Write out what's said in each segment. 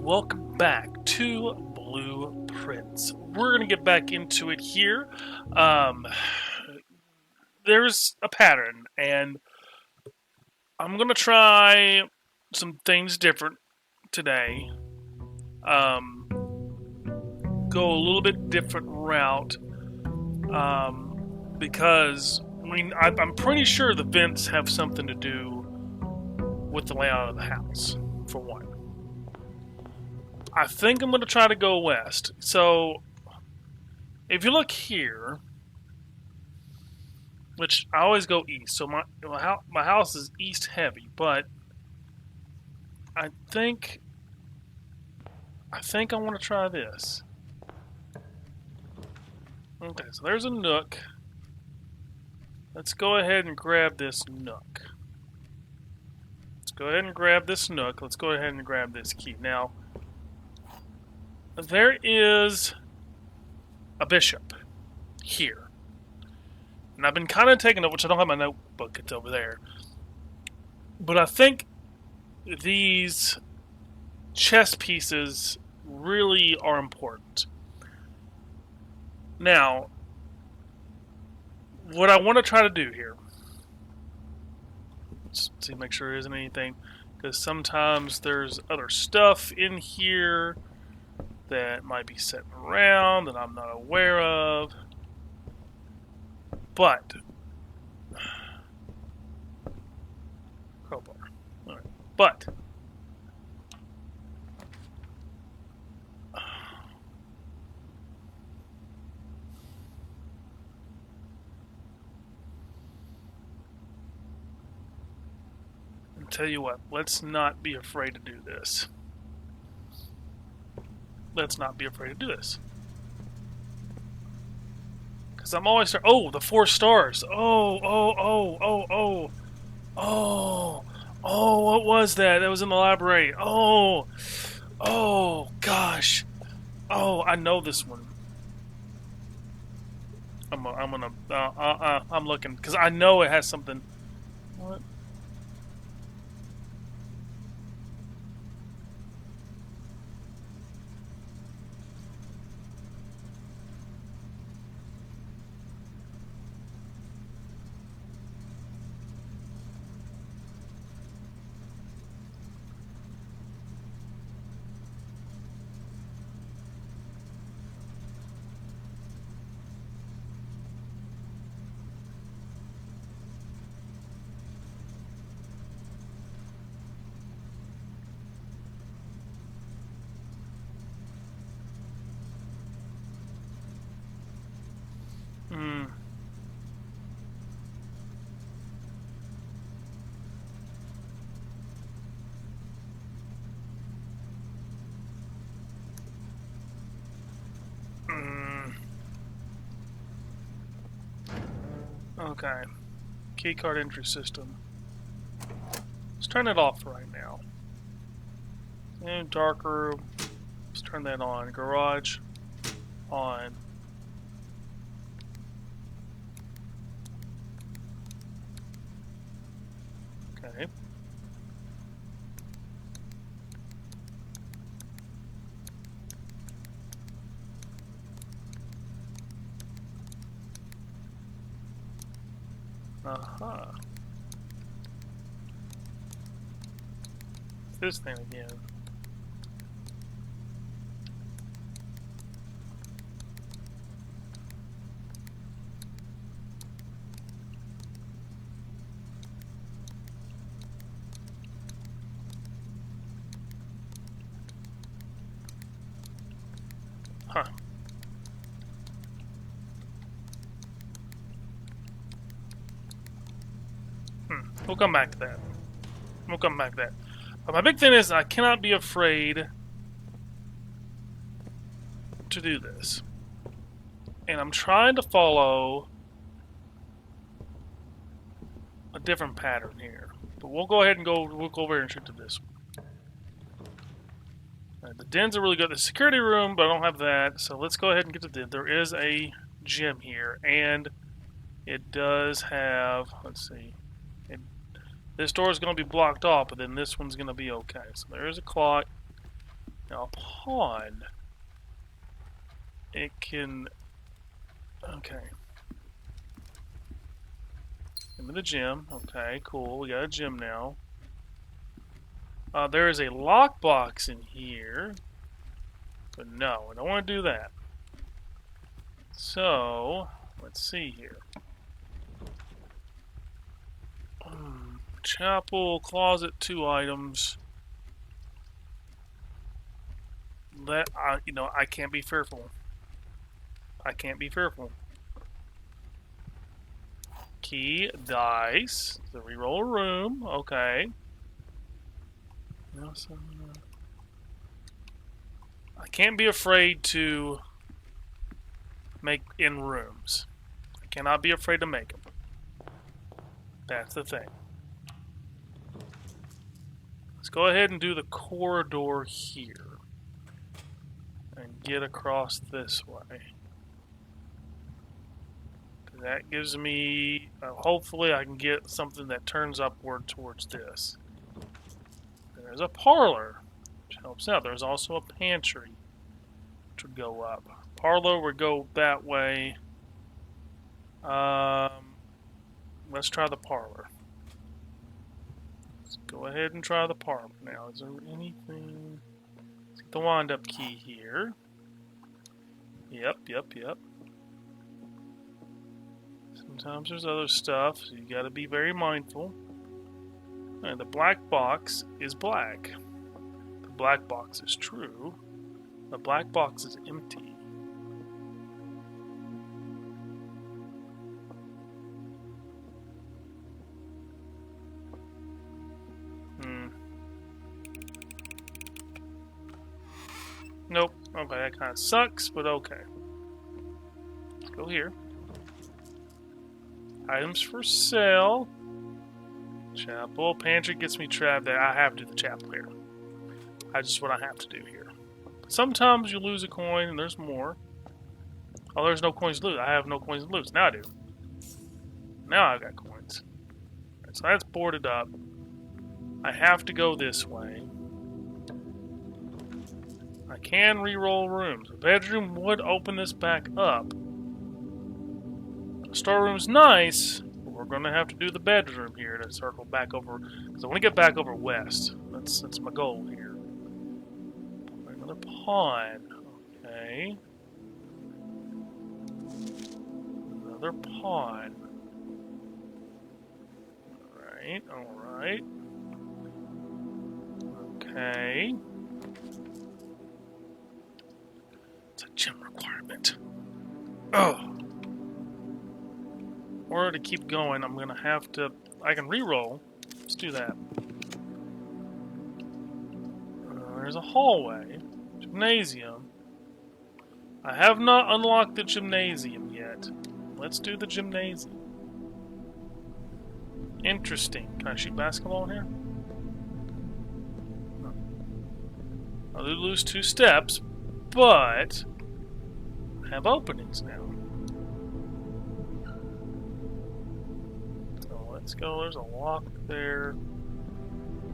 welcome back to Blueprints. We're going to get back into it here. Um, there's a pattern, and I'm going to try some things different today. Go a little bit different route because I'm pretty sure the vents have something to do with the layout of the house, for one. I think I'm going to try to go west. So, if you look here, which I always go east, so my house is east heavy, but I think I want to try this. Okay, so there's a nook. Let's go ahead and grab this nook. Let's go ahead and grab this nook. Let's go ahead and grab this key. Now, there is a bishop here. And I've been kind of taking it, which I don't have my notebook, it's over there. But I think these chess pieces really are important. Now, what I want to try to do here, let's see, make sure there isn't anything, because sometimes there's other stuff in here that might be sitting around that I'm not aware of. But crowbar. All right. But I'll tell you what, let's not be afraid to do this. Let's not be afraid to do this. Because I'm always... Oh, the 4 stars. Oh, what was that? That was in the library. Oh, gosh. Oh, I know this one. I'm looking, because I know it has something. What? Hmm. Okay. Keycard entry system. Let's turn it off right now. And darker. Let's turn that on. Garage on. Okay. Uh-huh. This thing again. Huh. We'll come back to that. We'll come back to that. But my big thing is I cannot be afraid to do this. And I'm trying to follow a different pattern here. But we'll go ahead and we'll go over here and shoot to this one. Right, the dens are really good. The security room, but I don't have that. So let's go ahead and get to the den. There is a gym here, and it does have, let's see, this door is going to be blocked off, but then this one's going to be okay. So there is a clock. Now, a pawn, it can... Okay. Give me the gem. Okay, cool. We got a gem now. There is a lockbox in here. But no, I don't want to do that. So, let's see here. Chapel, closet, 2 items. I can't be fearful. I can't be fearful. Key, dice. So reroll a room. Okay. I can't be afraid to make in rooms. I cannot be afraid to make them. That's the thing. Let's go ahead and do the corridor here. And get across this way. That gives me... hopefully I can get something that turns upward towards this. There's a parlor, which helps out. There's also a pantry, which would go up. Parlor would go that way. Let's try the parlor. Let's go ahead and try the parlor now. Is there anything? Let's get the wind-up key here. Yep. Sometimes there's other stuff, so you gotta be very mindful. Alright, the black box is black. The black box is true. The black box is empty. Nope. Okay, that kind of sucks, but okay. Let's go here. Items for sale. Chapel. Pantry gets me trapped there. I have to do the chapel here. That's just what I have to do here. Sometimes you lose a coin and there's more. Oh, there's no coins to lose. I have no coins to lose. Now I do. Now I've got coins. Right, so that's boarded up. I have to go this way. I can re-roll rooms. The bedroom would open this back up. The storeroom's nice, but we're going to have to do the bedroom here to circle back over. Because I want to get back over west. That's my goal here. Another pawn. Okay. Another pawn. Alright. Okay. It's a gem requirement. Oh. In order to keep going, I'm going to have to... I can re-roll. Let's do that. There's a hallway. Gymnasium. I have not unlocked the gymnasium yet. Let's do the gymnasium. Interesting. Can I shoot basketball in here? No. I do lose 2 steps, but I have openings now. So let's go. There's a lock there.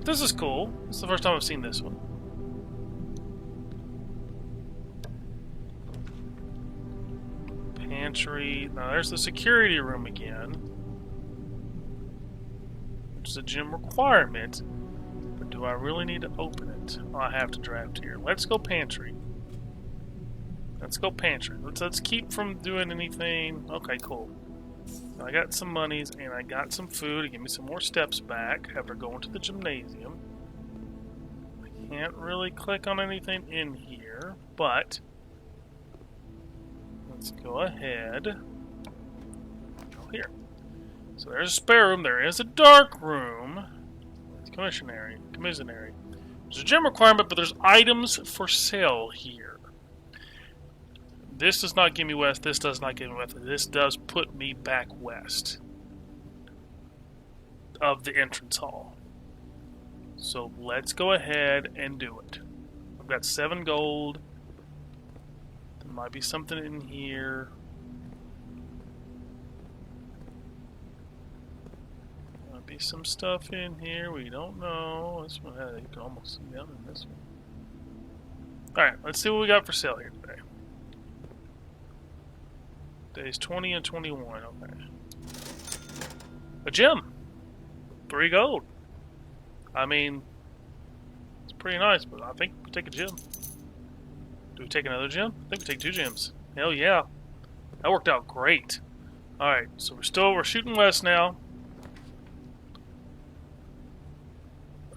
This is cool. This is the first time I've seen this one. Pantry. Now there's the security room again, which is a gym requirement. But do I really need to open it? Oh, I have to draft here. Let's go pantry. Let's go pantry. Let's keep from doing anything. Okay, cool. So I got some monies and I got some food to give me some more steps back after going to the gymnasium. I can't really click on anything in here, but let's go ahead. Go here. So there's a spare room. There is a dark room. It's commissionary. There's a gym requirement, but there's items for sale here. This does not give me west. This does not give me west. This does put me back west of the entrance hall. So let's go ahead and do it. I've got 7 gold. There might be something in here. Might be some stuff in here we don't know. This one, you can almost see down in this one. Alright, let's see what we got for sale here today. Days 20 and 21, okay. A gem! 3 gold. I mean, it's pretty nice, but I think we take a gem. Do we take another gem? I think we take 2 gems. Hell yeah. That worked out great. Alright, so we're shooting west now.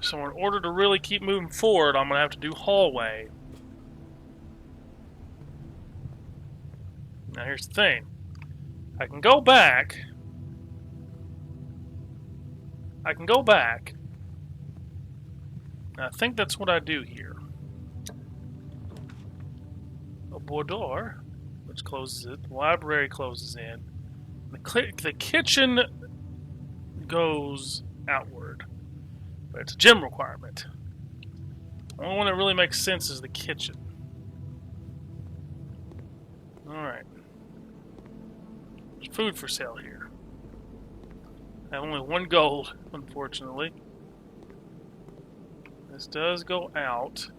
So in order to really keep moving forward, I'm going to have to do hallway. Now here's the thing. I can go back. I think that's what I do here. A boudoir, which closes it. The library closes in. The kitchen goes outward. But it's a gym requirement. The only one that really makes sense is the kitchen. Alright. There's food for sale here. I have only 1 gold, unfortunately. This does go out.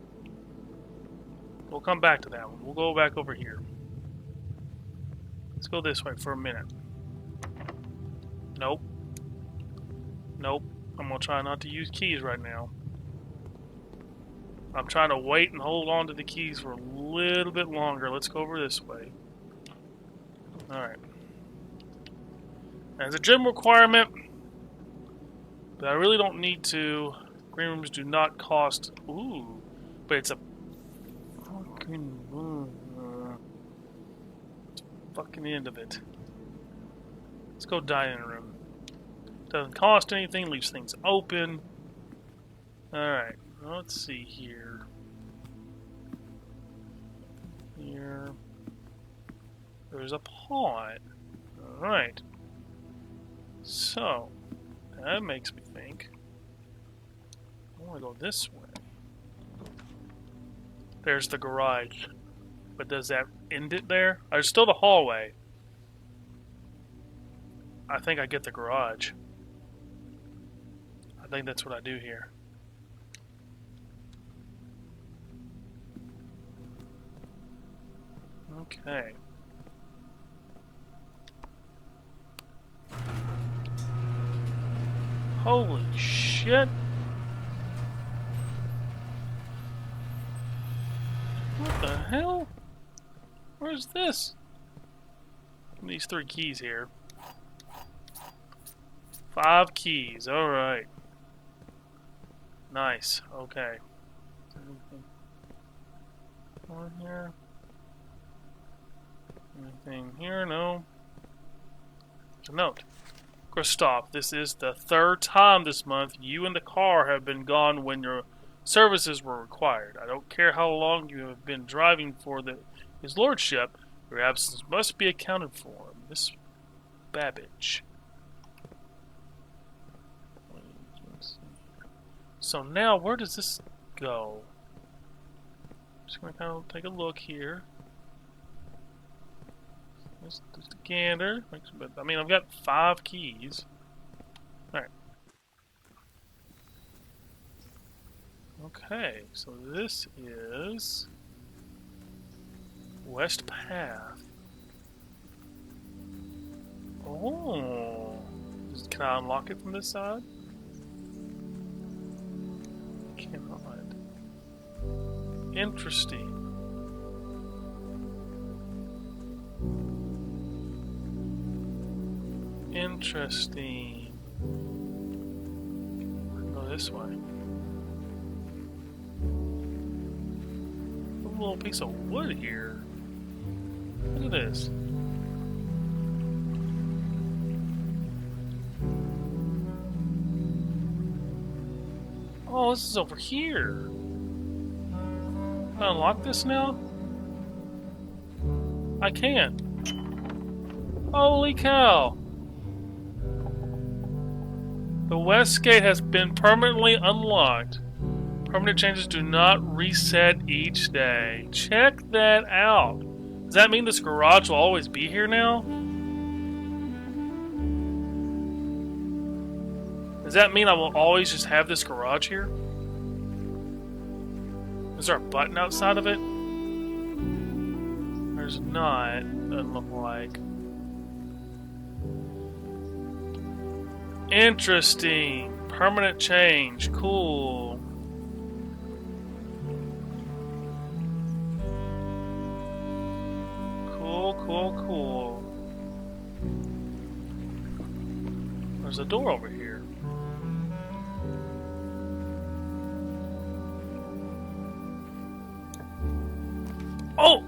We'll come back to that one. We'll go back over here. Let's go this way for a minute. Nope. Nope. I'm going to try not to use keys right now. I'm trying to wait and hold on to the keys for a little bit longer. Let's go over this way. Alright. There's a gym requirement, but I really don't need to. Green rooms do not cost. Ooh. But it's a fucking end of it. Let's go dining room. Doesn't cost anything, leaves things open. Alright, let's see here. Here. There's a pot. Alright. So, that makes me think. I want to go this way. There's the garage. But does that end it there? There's still the hallway. I think I get the garage. I think that's what I do here. Okay. Holy shit. What the hell? Where's this? These 3 keys here. 5 keys, alright. Nice, okay. Anything here? Anything here? No. There's a note. Christoph, this is the 3rd time this month you and the car have been gone when your services were required. I don't care how long you have been driving for his lordship, your absence must be accounted for. Miss Babbage. So now, where does this go? Just going to kind of take a look here. Just a gander. I mean, I've got 5 keys. Alright. Okay, so this is West Path. Oh. Can I unlock it from this side? Cannot. Interesting. Interesting. Go this way. A little piece of wood here. Look at this. Oh, this is over here. Can I unlock this now? I can. Holy cow. The west gate has been permanently unlocked. Permanent changes do not reset each day. Check that out. Does that mean this garage will always be here now? Does that mean I will always just have this garage here? Is there a button outside of it? There's not. Doesn't look like. Interesting. Permanent change. Cool. Cool. There's a door over here. Oh!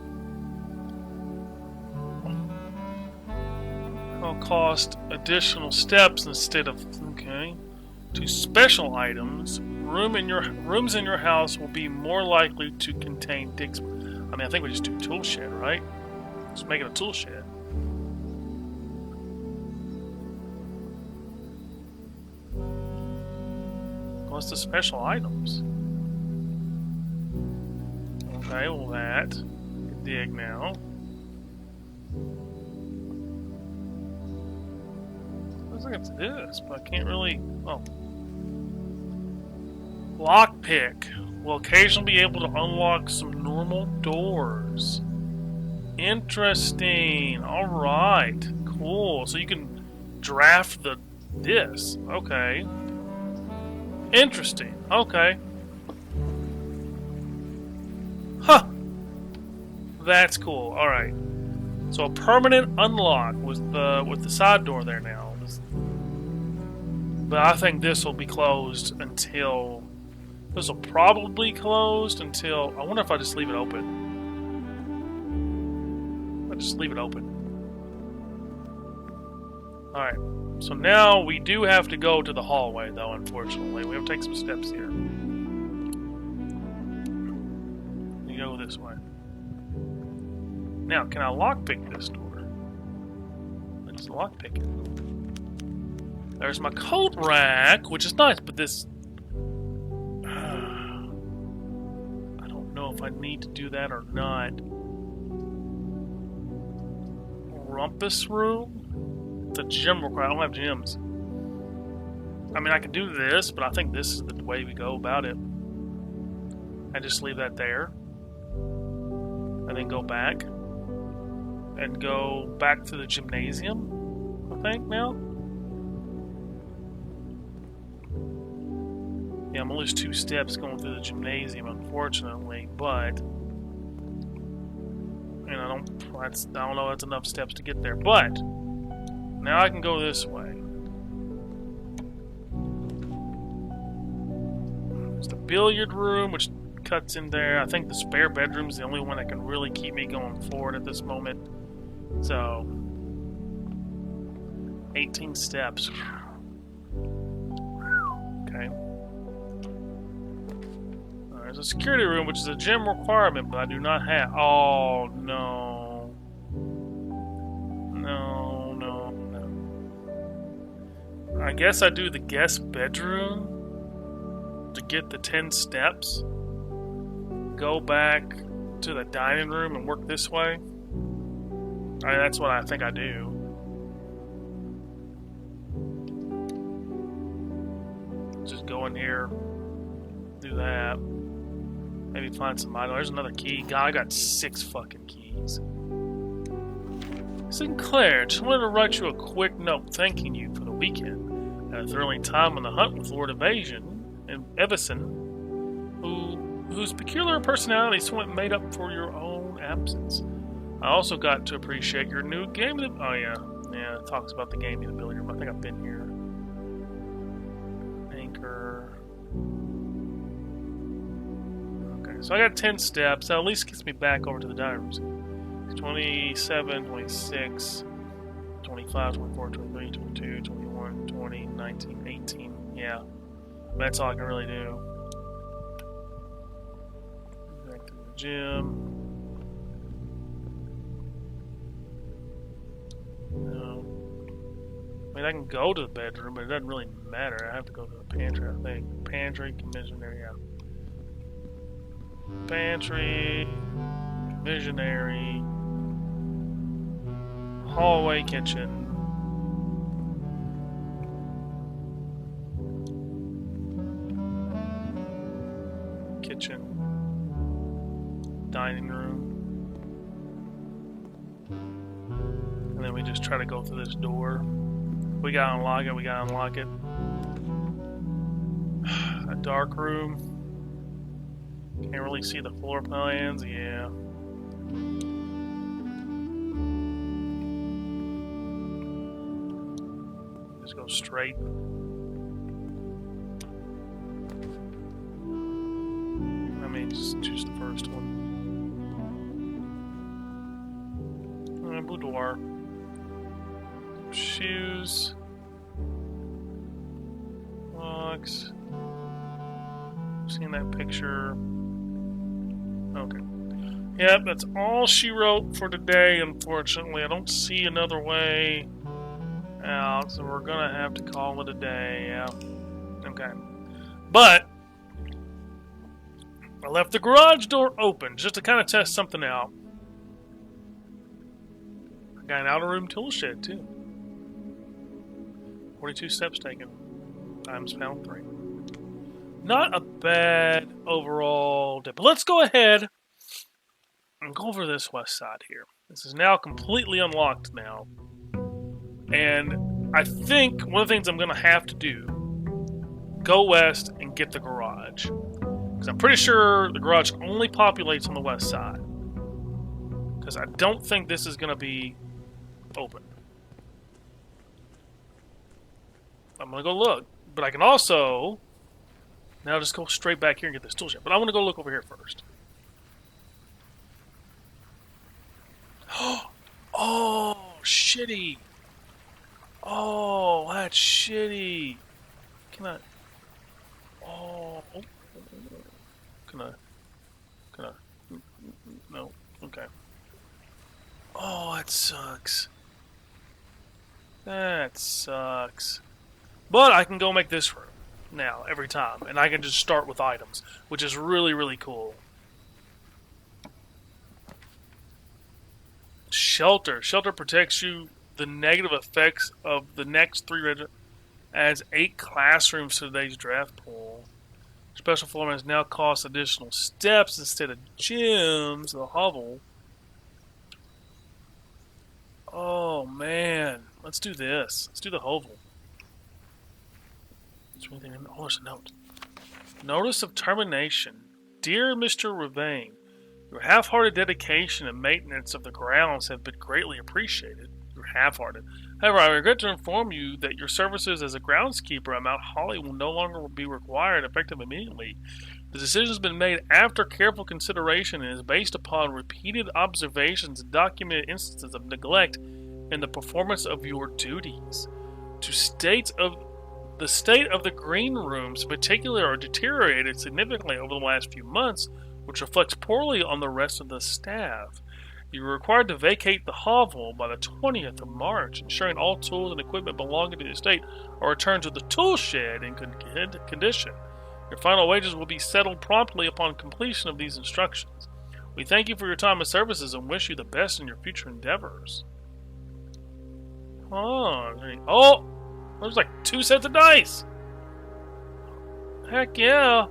I'll cost additional steps instead of... Okay. To special items, rooms in your house will be more likely to contain digs. I mean, I think we just do tool shed, right? Just make it a tool shed. What's the special items? Okay, well that. Can dig now. I was looking to this, but I can't really. Oh. Lockpick. Will occasionally be able to unlock some normal doors. Interesting. Alright. Cool. So you can draft this. Okay. Interesting. Okay. Huh. That's cool. Alright. So a permanent unlock with the side door there now. But I think this will be closed until... This will probably be closed until... I wonder if I just leave it open. I'll just leave it open. Alright. So now we do have to go to the hallway, though, unfortunately. We have to take some steps here. You go this way. Now, can I lockpick this door? Let's lockpick it. There's my coat rack, which is nice, but this... I don't know if I need to do that or not. Rumpus room? It's a gym required. I don't have gyms. I mean, I can do this, but I think this is the way we go about it. I just leave that there. And then go back. And go back to the gymnasium, I think, now. Yeah, I'm only 2 steps going through the gymnasium, unfortunately, but... And I don't know that's enough steps to get there, but... Now I can go this way. There's the billiard room, which cuts in there. I think the spare bedroom is the only one that can really keep me going forward at this moment. So... 18 steps. Okay. There's a security room, which is a gym requirement, but I do not have... Oh, no. No. I guess I do the guest bedroom to get the 10 steps. Go back to the dining room and work this way. That's what I think I do. Just go in here, do that. Maybe find some item. There's another key. God, I got 6 fucking keys. Sinclair, just wanted to write you a quick note thanking you for the weekend. Had a thrilling time on the hunt with Lord Evasion and Evison, whose peculiar personality somewhat made up for your own absence. I also got to appreciate your new game. Oh yeah, it talks about the gaming ability. I think I've been here. Anchor. Okay, so I got 10 steps. That at least gets me back over to the dining rooms. 27, 26, 25, 24, 23, 22, 21, 20, 19, 18. Yeah, that's all I can really do. Back to the gym. No. I mean, I can go to the bedroom, but it doesn't really matter. I have to go to the pantry, I think. Pantry, commissionary, yeah. Pantry, commissionary, hallway, kitchen. Kitchen. dining room. And then we just try to go through this door. We gotta unlock it, we gotta unlock it. A dark room. Can't really see the floor plans, yeah. Just go straight. I mean, just choose the first one. Boudoir. Shoes. Locks. Seen that picture. Okay. Yep, that's all she wrote for today, unfortunately. I don't see another way out, so we're gonna have to call it a day, yeah. Okay. But I left the garage door open just to kind of test something out. I got an outer room tool shed, too. 42 steps taken. Times found 3. Not a bad overall day. But let's go ahead and go over this west side here. This is now completely unlocked now. And I think one of the things I'm going to have to do, go west and get the garage. Because I'm pretty sure the garage only populates on the west side. Because I don't think this is going to be open. I'm going to go look. But I can also now just go straight back here and get this tool shed. But I want to go look over here first. Oh, shitty. Oh, that's shitty. Can I? Oh. Can I? No. Okay. Oh, that sucks. That sucks. But I can go make this room now every time, and I can just start with items, which is really, really cool. Shelter. Shelter protects you the negative effects of the next 3 regiments. Adds 8 classrooms to today's draft pool. Special formats now cost additional steps instead of gyms. The hovel. Oh man, let's do this. Let's do the hovel. Is there anything in? Oh, there's a note. Notice of termination. Dear Mr. Ravane, your half-hearted dedication and maintenance of the grounds have been greatly appreciated. You're half-hearted. However, I regret to inform you that your services as a groundskeeper at Mount Holly will no longer be required, effective immediately. The decision has been made after careful consideration and is based upon repeated observations and documented instances of neglect in the performance of your duties. The state of the green rooms, in particular, are deteriorated significantly over the last few months, which reflects poorly on the rest of the staff. You are required to vacate the hovel by the 20th of March, ensuring all tools and equipment belonging to the estate are returned to the tool shed in good condition. Your final wages will be settled promptly upon completion of these instructions. We thank you for your time and services and wish you the best in your future endeavors. Oh, there's like 2 sets of dice. Heck yeah.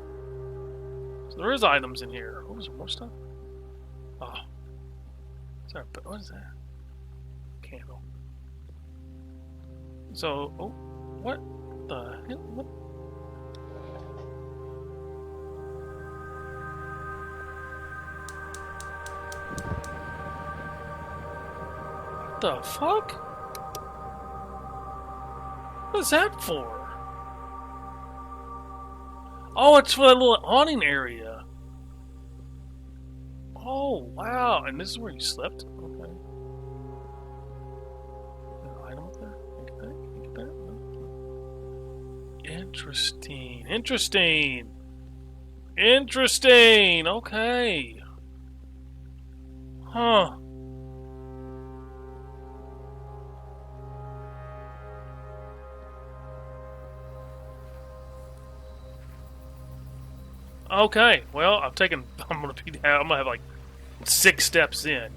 So there is items in here. Oh, is there more stuff? Oh. What is that? Candle. So, oh, what the hell? What? What the fuck? What is that for? Oh, it's for that little awning area. Oh, wow. And this is where you slept? Okay. An item up there? Can I get that? No. Interesting. Okay. Huh. Okay, well, I'm gonna have like 6 steps in,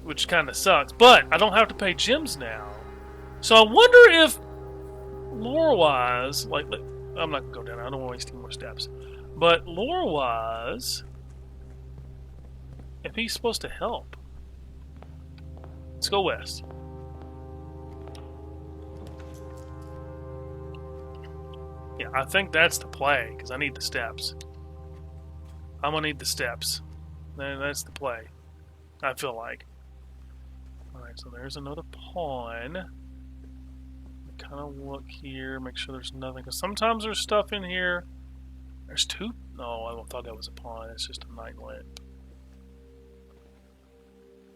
which kind of sucks. But I don't have to pay gyms now, so I wonder if, lore-wise, like, I'm not gonna go down. I don't want to waste any more steps. But lore-wise, if he's supposed to help. Let's go west. Yeah, I think that's the play, because I need the steps. I'm gonna need the steps. That's the play, I feel like. Alright, so there's another pawn. Kind of look here, make sure there's nothing, because sometimes there's stuff in here. There's two? No, I thought that was a pawn. It's just a knight lamp.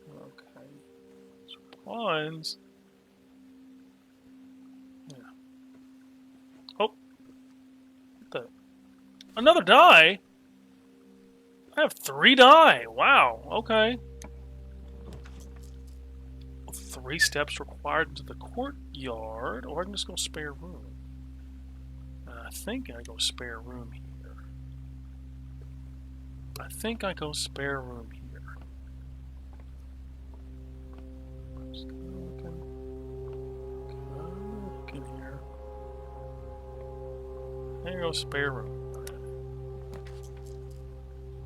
Okay. So pawns. Yeah. Oh. Another die? I have 3 die. Wow. Okay. 3 steps required into the courtyard, or I can just go spare room. I think I go spare room here. I think I go spare room here. Just kind of looking here. There goes spare room.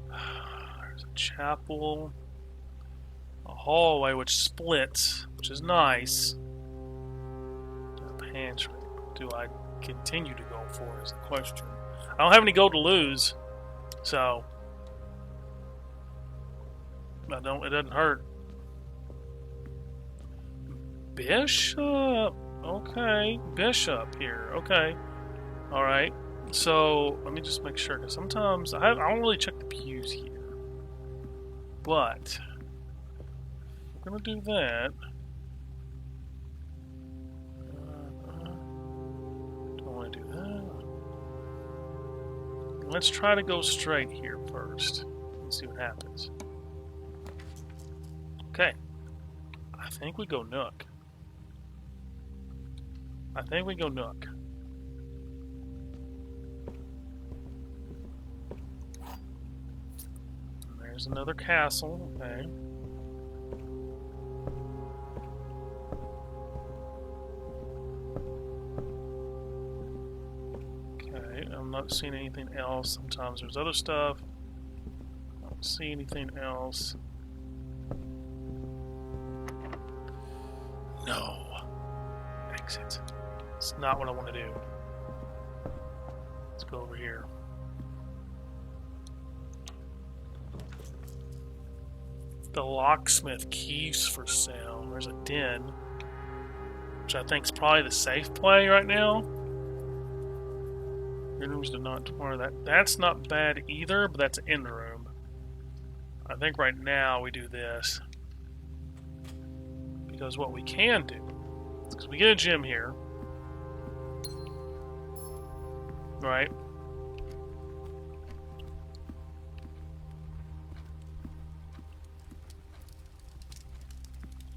There's a chapel, a hallway which splits, which is nice. A pantry. Do I continue to go for is the question. I don't have any gold to lose, so it doesn't hurt. Bishop. Okay, bishop here. Okay, all right. So let me just make sure, because sometimes I don't really check the pews here, but we're gonna do that. Don't want to do that. Let's try to go straight here first and see what happens. Okay, I think we go nook. I think we go nook. And there's another castle. Okay. Okay, I'm not seeing anything else. Sometimes there's other stuff. I don't see anything else. No. Exit. It's not what I want to do. Let's go over here. The locksmith keys for sale. There's a den, which I think is probably the safe play right now. Your rooms do not tomorrow. That's not bad either, but that's an end room. I think right now we do this. Because what we can do, because we get a gym here, right?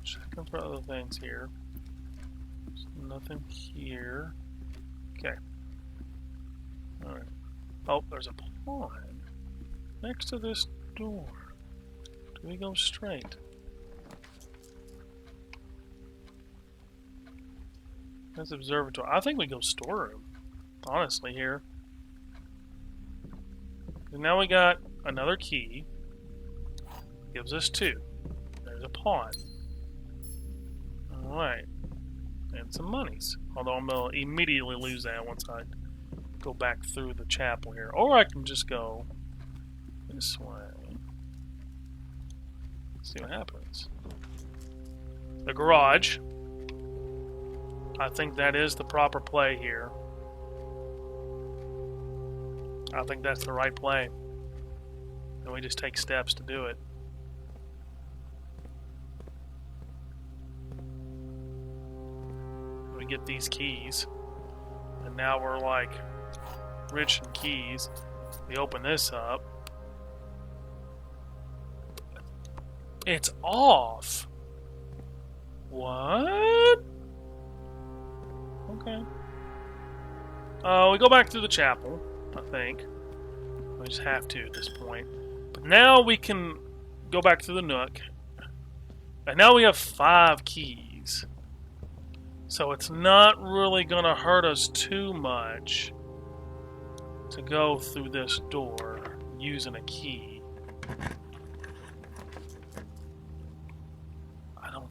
Checking for other things here. There's nothing here. Okay. Alright. Oh, there's a pawn next to this door. Do we go straight? That's observatory. I think we go storeroom, honestly, here. And now we got another key. Gives us 2. There's a pawn. Alright. And some monies. Although I'm going to immediately lose that once I go back through the chapel here. Or I can just go this way. See what happens. The garage. I think that is the proper play here. I think that's the right play. And we just take steps to do it. We get these keys. And now we're like rich in keys. We open this up. It's off. What? Okay. We go back through the chapel, I think. We just have to at this point. But now we can go back through the nook. And now we have 5 keys. So it's not really going to hurt us too much to go through this door using a key.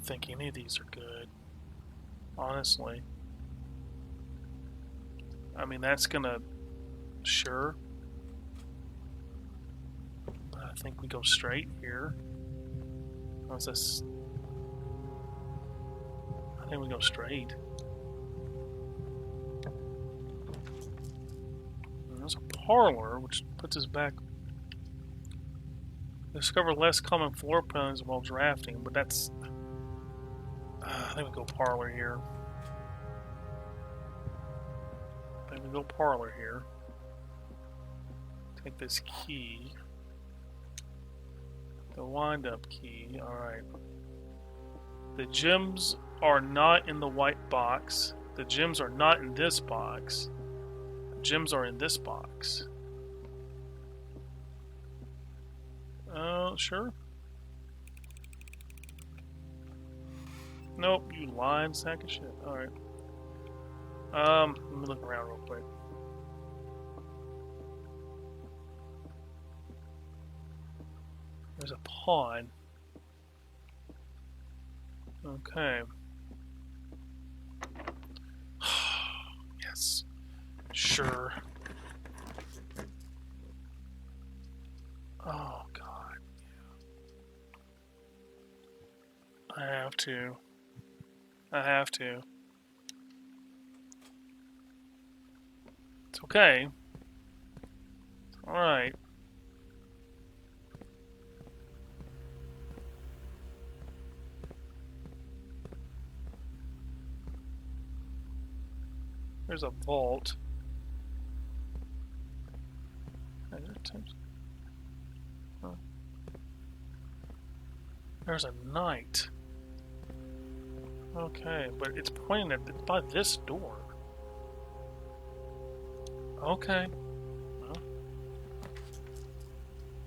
don't think any of these are good, honestly. I mean, that's gonna... Sure. But I think we go straight here. How's this? I think we go straight. And there's a parlor, which puts us back. Discover less common floor plans involves rafting, but that's... I think we go parlor here. I think we go parlor here. Take this key. The wind-up key. Alright. The gems are not in the white box. The gems are not in this box. The gems are in this box. Sure. Nope, you lying sack of shit. Alright. Let me look around real quick. There's a pawn. Okay. Yes. Sure. Oh, God. Yeah. I have to. I have to. It's okay. Alright. There's a vault. Oh. There's a knight. Okay, but it's pointing at by this door. Okay. Well,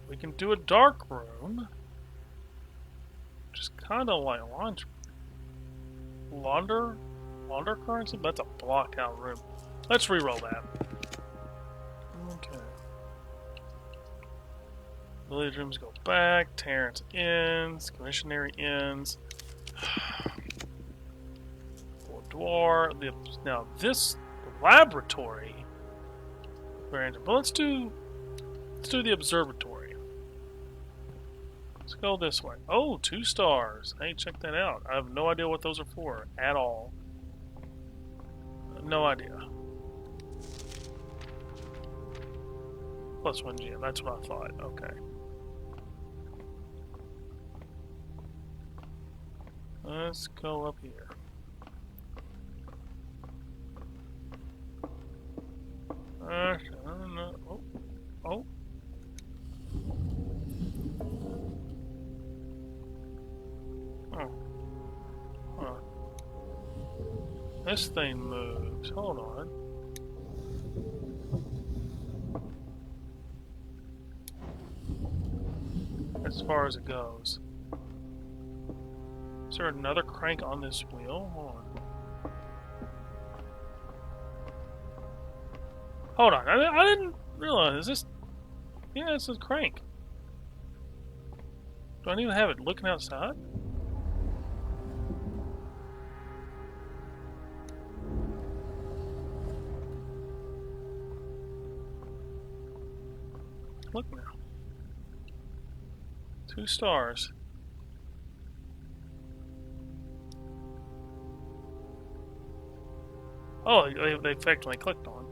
we can do a dark room. Just kind of like launder currency, but that's a blocked out room. Let's re-roll that. Okay. Village rooms go back. Terrence ends. Commissionary ends. Boudoir. Now this laboratory. But let's do the observatory. Let's go this way. Oh, 2 stars. Hey, check that out. I have no idea what those are for at all. No idea. +1 gem. That's what I thought. Okay. Let's go up here. I don't know. Oh. Oh. Oh. Huh. This thing moves. Hold on. As far as it goes. Is there another crank on this wheel? Hold on. Hold on. I didn't realize. Is this... Yeah, it's a crank. Do I need to have it looking outside? Look now. 2 stars. Oh, they effectively clicked on.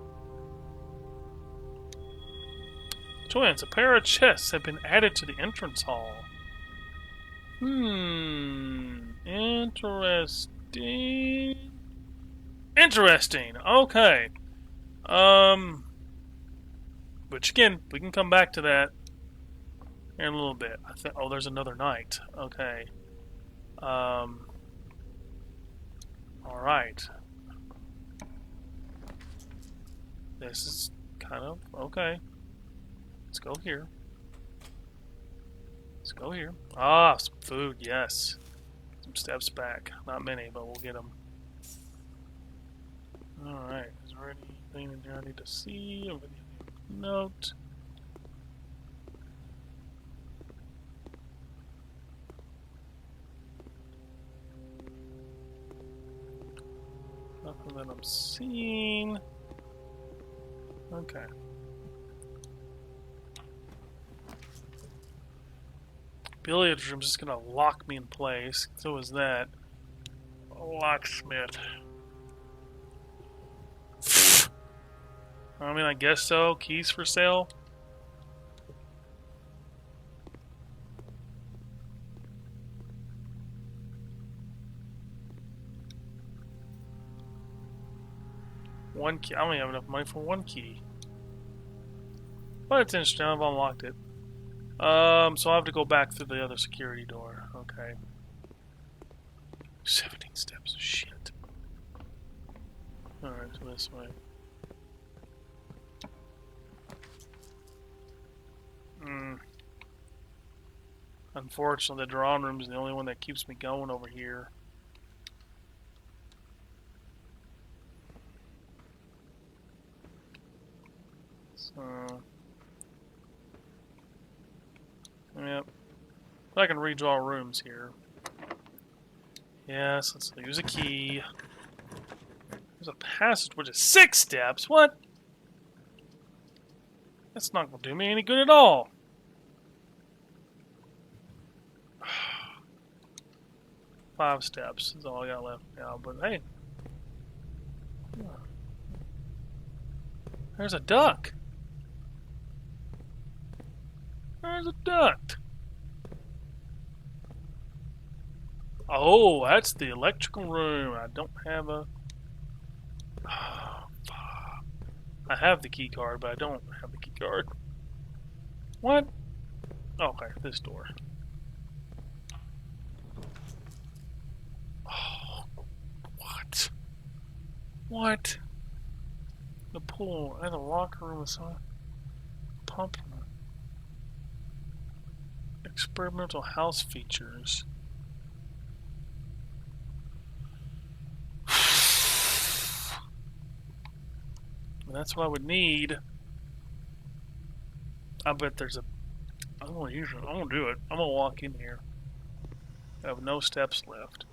Twins, a pair of chests have been added to the entrance hall. Interesting. Interesting. Okay. Which again, we can come back to that in a little bit. I think. Oh, there's another knight. Okay. All right. This is kind of okay. Let's go here. Let's go here. Ah, some food. Yes. Some steps back. Not many, but we'll get them. All right. Is there anything in there I need to see? Note. that I'm seeing. Okay. Billiard room's just gonna lock me in place. So is that. Locksmith. I mean, I guess so. Keys for sale. One key. I don't even have enough money for one key. But it's interesting. I've unlocked it. So I have to go back through the other security door. Okay. 17 steps. Shit. Alright, so this way. Unfortunately, the drawing room is the only one that keeps me going over here. So, yep. I can redraw rooms here. Yes, let's use a key. There's a passage which is 6 steps. What? That's not going to do me any good at all. Five steps is all I got left now, but hey. There's a duck. There's a duck. Oh, that's the electrical room. I don't have a... I have the key card, but I don't have the key card. What? Okay, this door. Oh, what? What? The pool and the locker room is on. Pump. Experimental house features. That's what I would need. I bet there's a... I'm gonna use it. I'm gonna do it. I'm gonna walk in here. I have no steps left.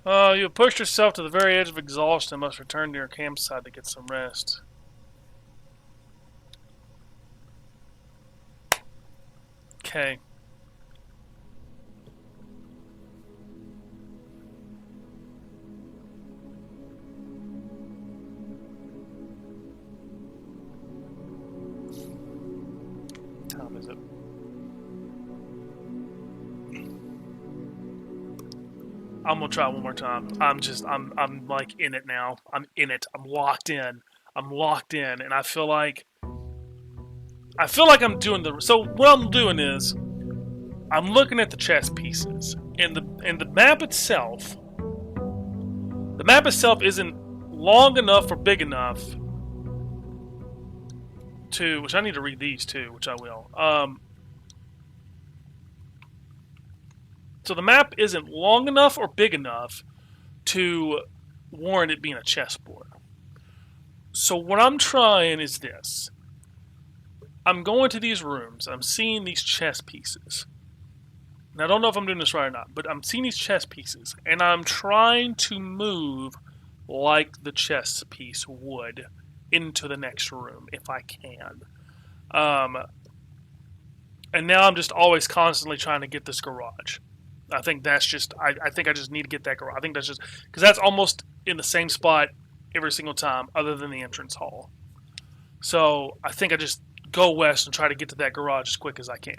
You have pushed yourself to the very edge of exhaustion and must return to your campsite to get some rest. Okay. What time is it? I'm gonna try one more time. I'm like in it now. I'm in it. I'm locked in. I'm locked in, and I feel like I'm doing the. So what I'm doing is, I'm looking at the chess pieces, and the map itself. The map itself isn't long enough or big enough to, which I need to read these too, which I will. So the map isn't long enough or big enough to warrant it being a chessboard. So what I'm trying is this. I'm going to these rooms. I'm seeing these chess pieces. And I don't know if I'm doing this right or not, but I'm seeing these chess pieces. And I'm trying to move like the chess piece would into the next room, if I can. And now I'm just always constantly trying to get this garage. I think that's just, I think I just need to get that garage. I think that's just, because that's almost in the same spot every single time, other than the entrance hall. So I think I just go west and try to get to that garage as quick as I can.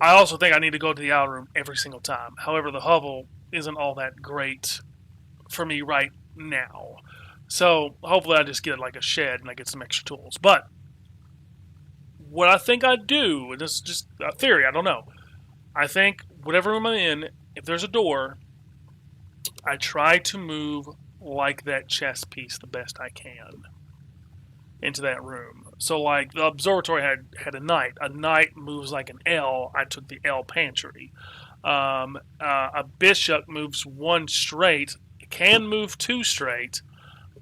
I also think I need to go to the outer room every single time. However, the hovel isn't all that great for me right now. So hopefully I just get like a shed and I get some extra tools. But what I think I do, and this is just a theory, I don't know. I think whatever room I'm in, if there's a door, I try to move like that chess piece the best I can into that room. So like the observatory had a knight. A knight moves like an L. I took the L pantry. A bishop moves one straight. It can move two straight.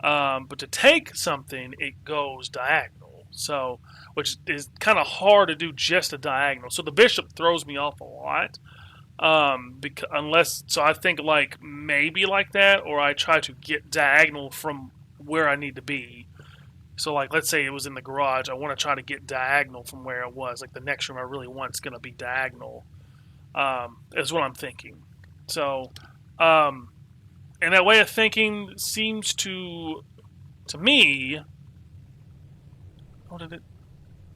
But to take something, it goes diagonal. So, which is kind of hard to do just a diagonal. So the bishop throws me off a lot. Unless, so I think like maybe like that, or I try to get diagonal from where I need to be. So like, let's say it was in the garage, I want to try to get diagonal from where it was. Like the next room I really want is going to be diagonal. Is what I'm thinking. So, and that way of thinking seems to me. What did it?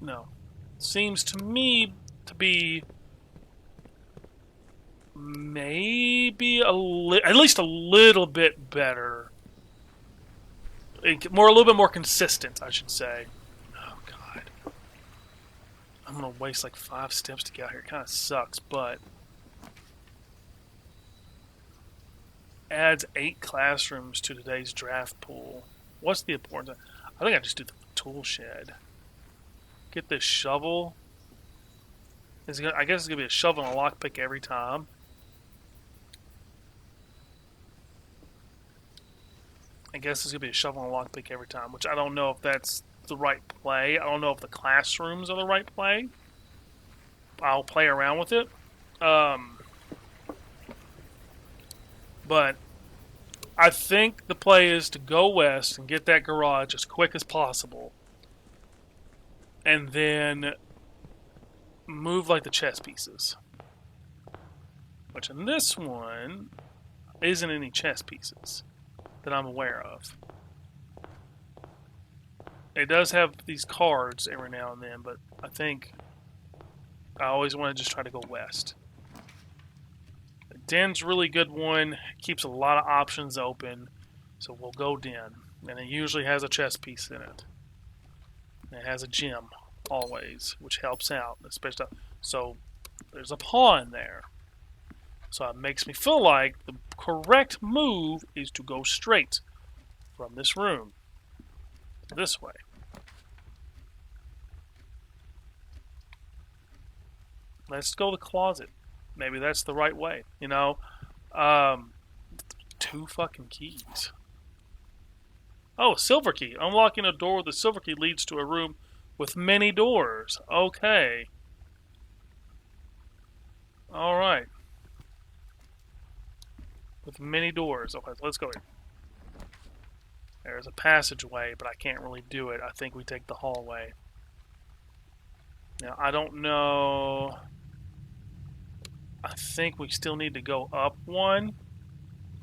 No, seems to me to be maybe at least a little bit better, a little bit more consistent, I should say. Oh God, I'm gonna waste like 5 steps to get out here. It kind of sucks, but adds 8 classrooms to today's draft pool. What's the importance? I think I just do the tool shed. Get this shovel. I guess it's gonna be a shovel and a lockpick every time. I guess it's going to be a shovel and a lockpick every time, which I don't know if that's the right play. I don't know if the classrooms are the right play. I'll play around with it. But I think the play is to go west and get that garage as quick as possible. And then move like the chess pieces. Which in this one isn't any chess pieces that I'm aware of. It does have these cards every now and then, but I think I always want to just try to go west. The den's a really good one. Keeps a lot of options open, so we'll go den. And it usually has a chess piece in it. And it has a gem, always, which helps out, especially. So there's a pawn there. So it makes me feel like the correct move is to go straight from this room this way. Let's go to the closet. Maybe that's the right way, you know? 2 fucking keys. Oh, silver key. Unlocking a door with a silver key leads to a room with many doors. Okay. Alright. With many doors. Okay, let's go here. There's a passageway, but I can't really do it. I think we take the hallway. Now, I don't know. I think we still need to go up one.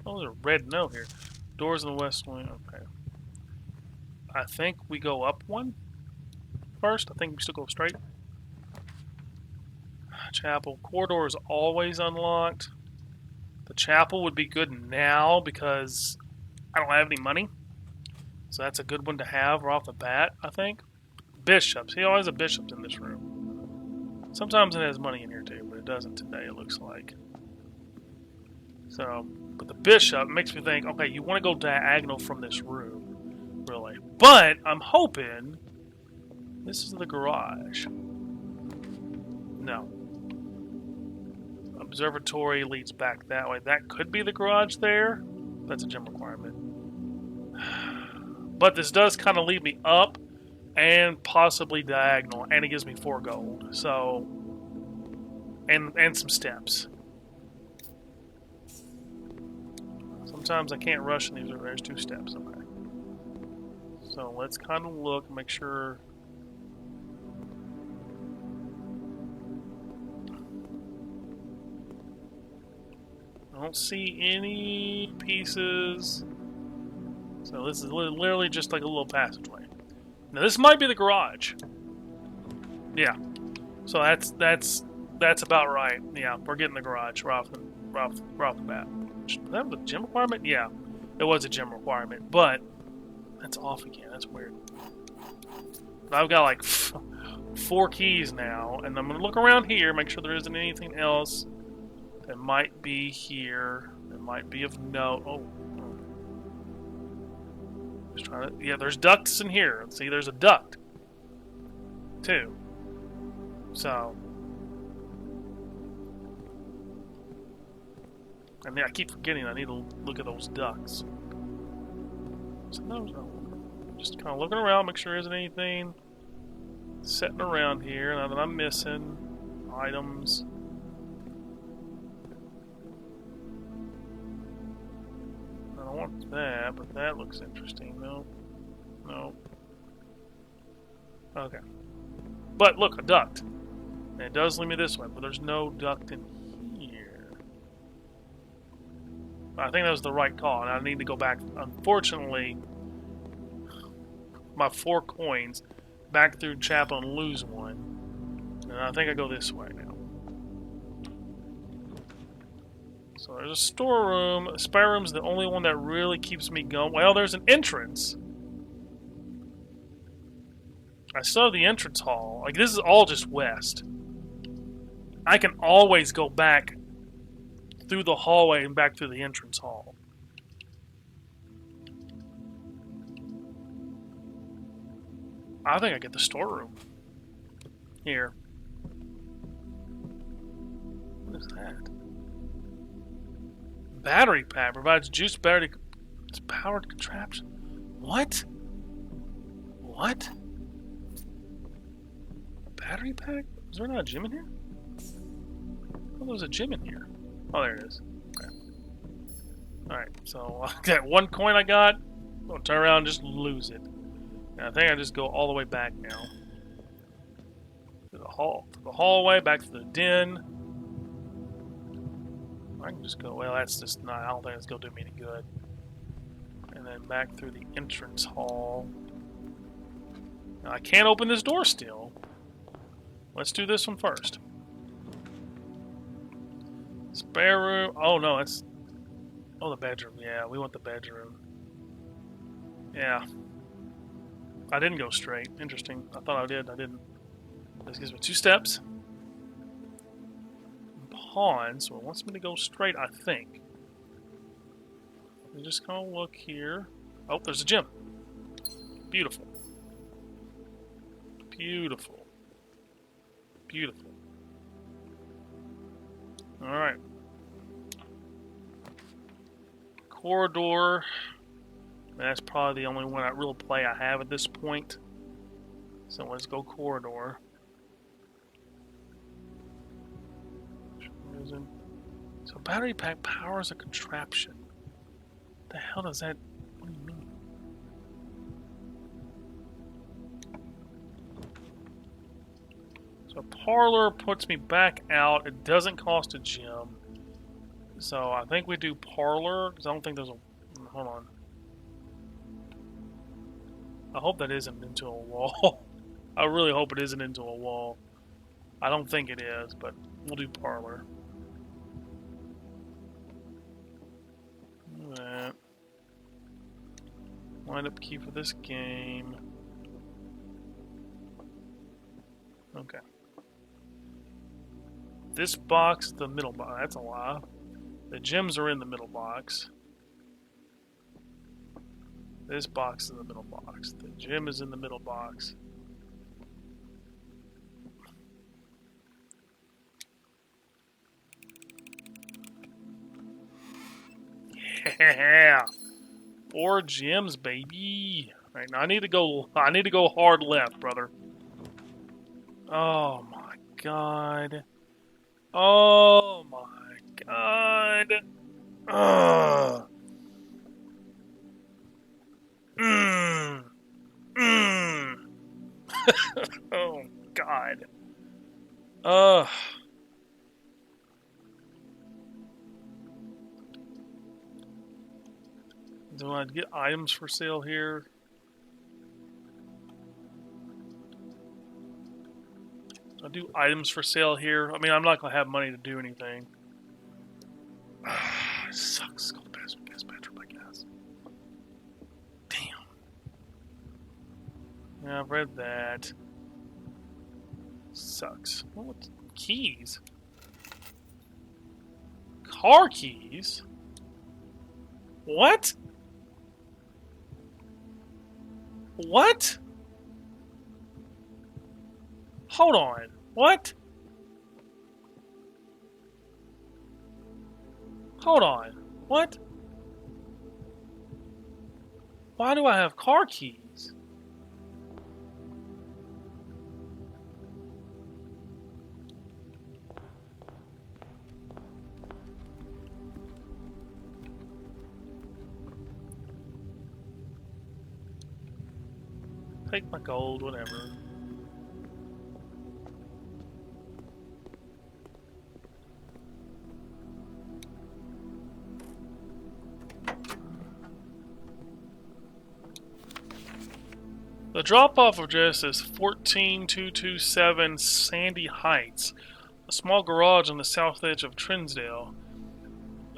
Oh, there's a red note here. Doors in the west wing. Okay. I think we go up one first. I think we still go straight. Chapel. Corridor is always unlocked. The chapel would be good now because I don't have any money. So that's a good one to have right off the bat, I think. Bishops. He always has a bishop in this room. Sometimes it has money in here too, but it doesn't today, it looks like. So, but the bishop makes me think, okay, you want to go diagonal from this room, really. But I'm hoping this is the garage. No. Observatory leads back that way. That could be the garage there. That's a gem requirement. But this does kind of lead me up and possibly diagonal, and it gives me 4 gold. So, and some steps. Sometimes I can't rush in these. There's 2 steps. Okay. So let's kind of look, make sure. I don't see any pieces. So this is literally just like a little passageway. Now this might be the garage. Yeah. So that's about right. Yeah, we're getting the garage right off the bat. That was a gem requirement? Yeah, it was a gem requirement, but that's off again. That's weird. But I've got like 4 keys now, and I'm gonna look around here, make sure there isn't anything else that might be here. That might be of note. Oh. Just trying to, yeah, there's ducts in here. See, there's a duct too. So, I mean, I keep forgetting I need to look at those ducts. So no, just kind of looking around, make sure there isn't anything sitting around here. Now that I'm missing items. don't want that, but that looks interesting. No. No. Okay. But look, a duct. And it does lead me this way, but there's no duct in here. I think that was the right call, and I need to go back. Unfortunately, my 4 coins back through chapel and lose one. And I think I go this way now. So there's a storeroom. A spare room's the only one that really keeps me going. Well, there's an entrance. I still have the entrance hall. Like, this is all just west. I can always go back through the hallway and back through the entrance hall. I think I get the storeroom. Here. What is that? Battery pack provides juice battery. It's powered contraption. What? What? Battery pack? Is there not a gym in here? Oh, there's a gym in here. Oh, there it is. Okay. Alright, so that 1 coin I got, I'll turn around and just lose it. And I think I just go all the way back now. To the hallway, back to the den. I can just go, well, that's just not, I don't think it's going to do me any good. And then back through the entrance hall. Now, I can't open this door still. Let's do this one first. Spare room. Oh, no, it's... Oh, the bedroom. Yeah, we want the bedroom. Yeah. I didn't go straight. Interesting. I thought I did. I didn't. This gives me 2 steps. Pawn, so it wants me to go straight, I think. I'm just gonna look here. Oh, there's a gym. Beautiful. Beautiful. Beautiful. Alright. Corridor. That's probably the only one real play I have at this point. So let's go corridor. So battery pack powers a contraption. What the hell does that... What do you mean? So parlor puts me back out. It doesn't cost a gem. So I think we do parlor, because I don't think there's a... Hold on. I hope that isn't into a wall. I really hope it isn't into a wall. I don't think it is, but we'll do parlor. That. Wind up key for this game. Okay. This box, the middle box. That's a lie. The gems are in the middle box. This box is in the middle box. The gem is in the middle box. Yeah. 4 gems, baby. All right, now I need to go hard left, brother. Oh my god. Oh my god. Ugh. Oh god. Ugh. Do I get items for sale here? I'll do items for sale here. I mean, I'm not going to have money to do anything. It sucks. Go to the gas bedroom, I guess. Damn. Yeah, I've read that. Sucks. What? Keys? Car keys? What? What? Hold on. What? Hold on. What? Why do I have car keys? take my gold, whatever. The drop-off address is 14227 Sandy Heights, a small garage on the south edge of Trinsdale.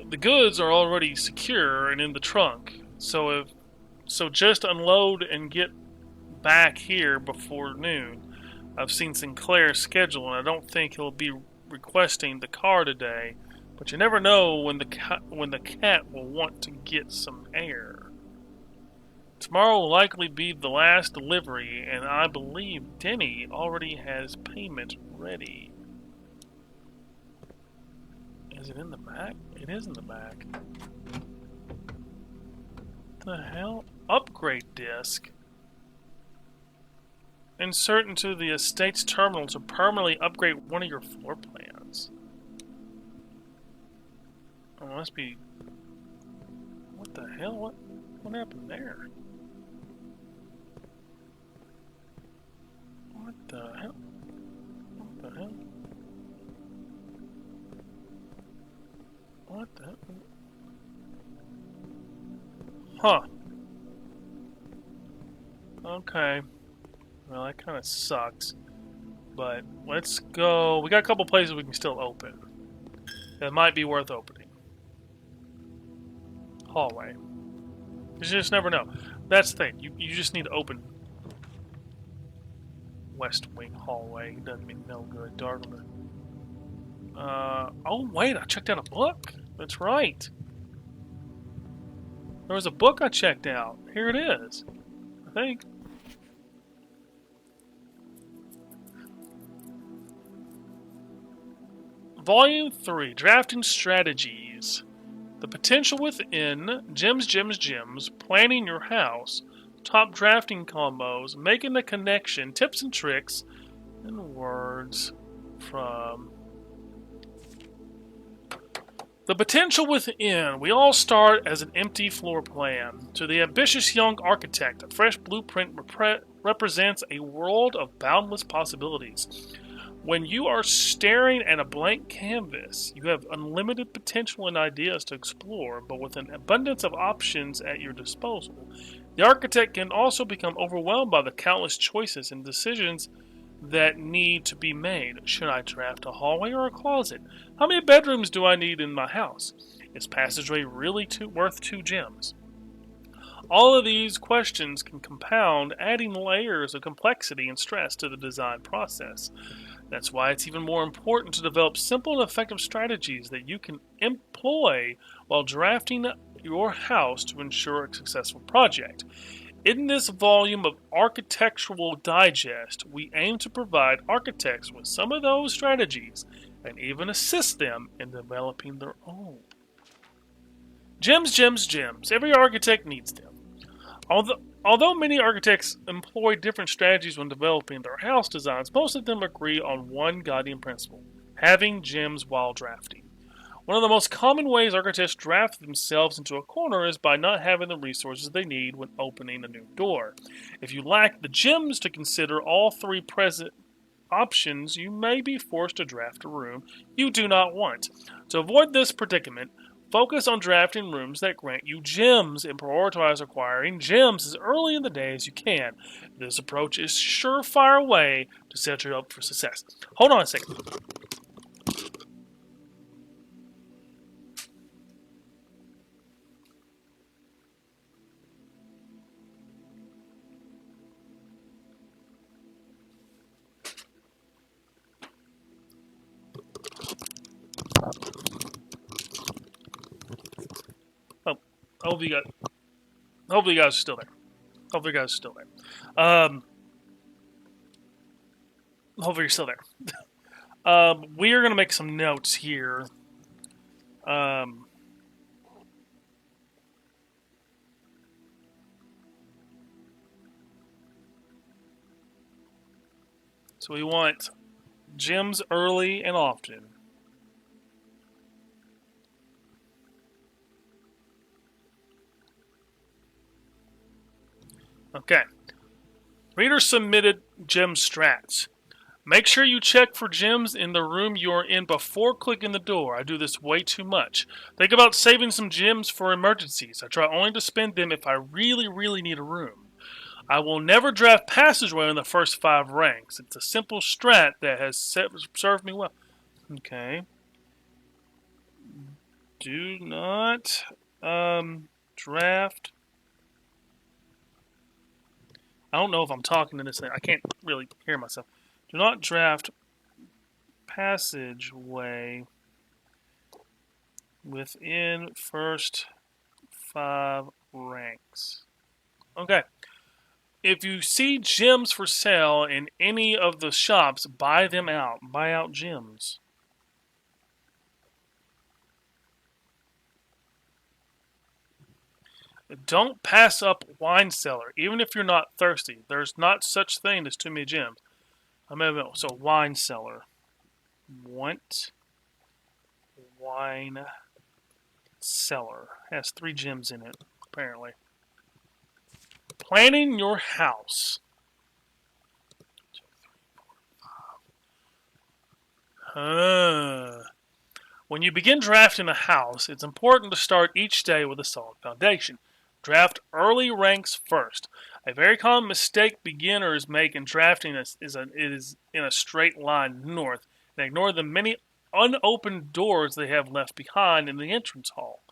The goods are already secure and in the trunk, so just unload and get back here before noon. I've seen Sinclair's schedule, and I don't think he'll be requesting the car today. But you never know when the cat will want to get some air. Tomorrow will likely be the last delivery, and I believe Denny already has payment ready. Is it in the back? It is in the back. What the hell? Upgrade disc. Insert into the estate's terminal to permanently upgrade one of your floor plans. Oh, must be... What the hell? What happened there? What the hell? What the hell? What the hell? Huh. Okay. Well, that kind of sucks. But let's go. We got a couple places we can still open. That might be worth opening. Hallway. You just never know. That's the thing. You just need to open West Wing hallway. Doesn't mean no good. Darkler. Oh wait, I checked out a book. That's right. There was a book I checked out. Here it is. I think. Volume 3, Drafting Strategies. The Potential Within, Gems, Planning Your House, Top Drafting Combos, Making the Connection, Tips and Tricks, and words from... The Potential Within. We all start as an empty floor plan. To the ambitious young architect, a fresh blueprint represents a world of boundless possibilities. When you are staring at a blank canvas, you have unlimited potential and ideas to explore, but with an abundance of options at your disposal. The architect can also become overwhelmed by the countless choices and decisions that need to be made. Should I draft a hallway or a closet? How many bedrooms do I need in my house? Is passageway really worth 2 gems? All of these questions can compound, adding layers of complexity and stress to the design process. That's why it's even more important to develop simple and effective strategies that you can employ while drafting your house to ensure a successful project. In this volume of Architectural Digest, we aim to provide architects with some of those strategies and even assist them in developing their own. Gems. Every architect needs them. Although many architects employ different strategies when developing their house designs, most of them agree on one guiding principle: having gems while drafting. One of the most common ways architects draft themselves into a corner is by not having the resources they need when opening a new door. If you lack the gems to consider all 3 present options, you may be forced to draft a room you do not want. To avoid this predicament, focus on drafting rooms that grant you gems and prioritize acquiring gems as early in the day as you can. This approach is a surefire way to set you up for success. Hold on a second. Hopefully you guys are still there. Hopefully you're still there. We are going to make some notes here. So we want gems early and often. Okay. Reader submitted gem strats. Make sure you check for gems in the room you are in before clicking the door. I do this way too much. Think about saving some gems for emergencies. I try only to spend them if I really, really need a room. I will never draft passageway in the first 5 ranks. It's a simple strat that has served me well. Okay. Do not draft. I don't know if I'm talking to this thing. I can't really hear myself. Do not draft passageway within first 5 ranks. Okay. If you see gems for sale in any of the shops, buy them out. Buy out gems. Don't pass up wine cellar, even if you're not thirsty. There's not such thing as too many gems. So wine cellar. Want wine cellar. Has 3 gems in it, apparently. Planning your house. When you begin drafting a house, it's important to start each day with a solid foundation. Draft early ranks first. A very common mistake beginners make in drafting is in a straight line north and ignore the many unopened doors they have left behind in the entrance hall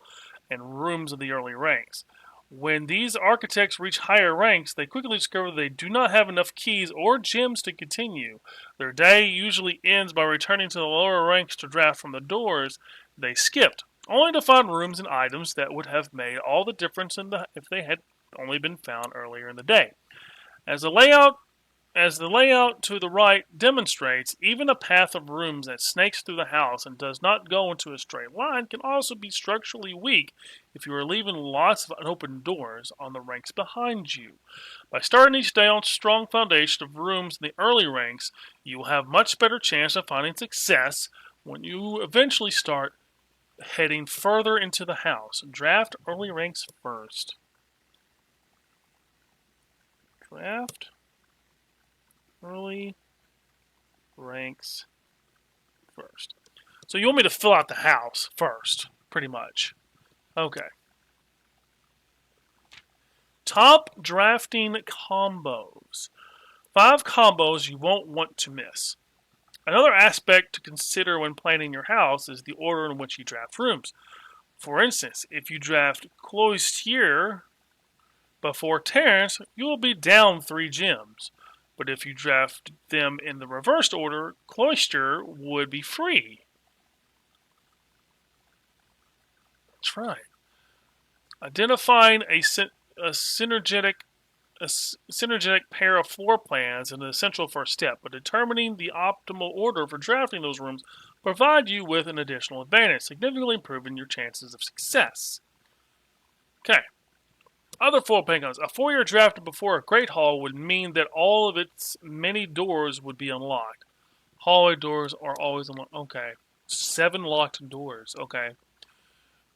and rooms of the early ranks. When these architects reach higher ranks, they quickly discover they do not have enough keys or gems to continue. Their day usually ends by returning to the lower ranks to draft from the doors they skipped, only to find rooms and items that would have made all the difference if they had only been found earlier in the day. As the layout to the right demonstrates, even a path of rooms that snakes through the house and does not go into a straight line can also be structurally weak if you are leaving lots of unopened doors on the ranks behind you. By starting each day on a strong foundation of rooms in the early ranks, you will have much better chance of finding success when you eventually start heading further into the house. Draft early ranks first. Draft early ranks first. So you want me to fill out the house first, pretty much. Okay. Top drafting combos. 5 combos you won't want to miss. Another aspect to consider when planning your house is the order in which you draft rooms. For instance, if you draft Cloister before Terrace, you will be down 3 gems. But if you draft them in the reversed order, Cloister would be free. That's right. Identifying a synergetic pair of floor plans is an essential first step, but determining the optimal order for drafting those rooms provide you with an additional advantage, significantly improving your chances of success. Okay. Other floor plan codes. A foyer drafted before a Great Hall would mean that all of its many doors would be unlocked. Hallway doors are always unlocked. Okay. 7 locked doors. Okay.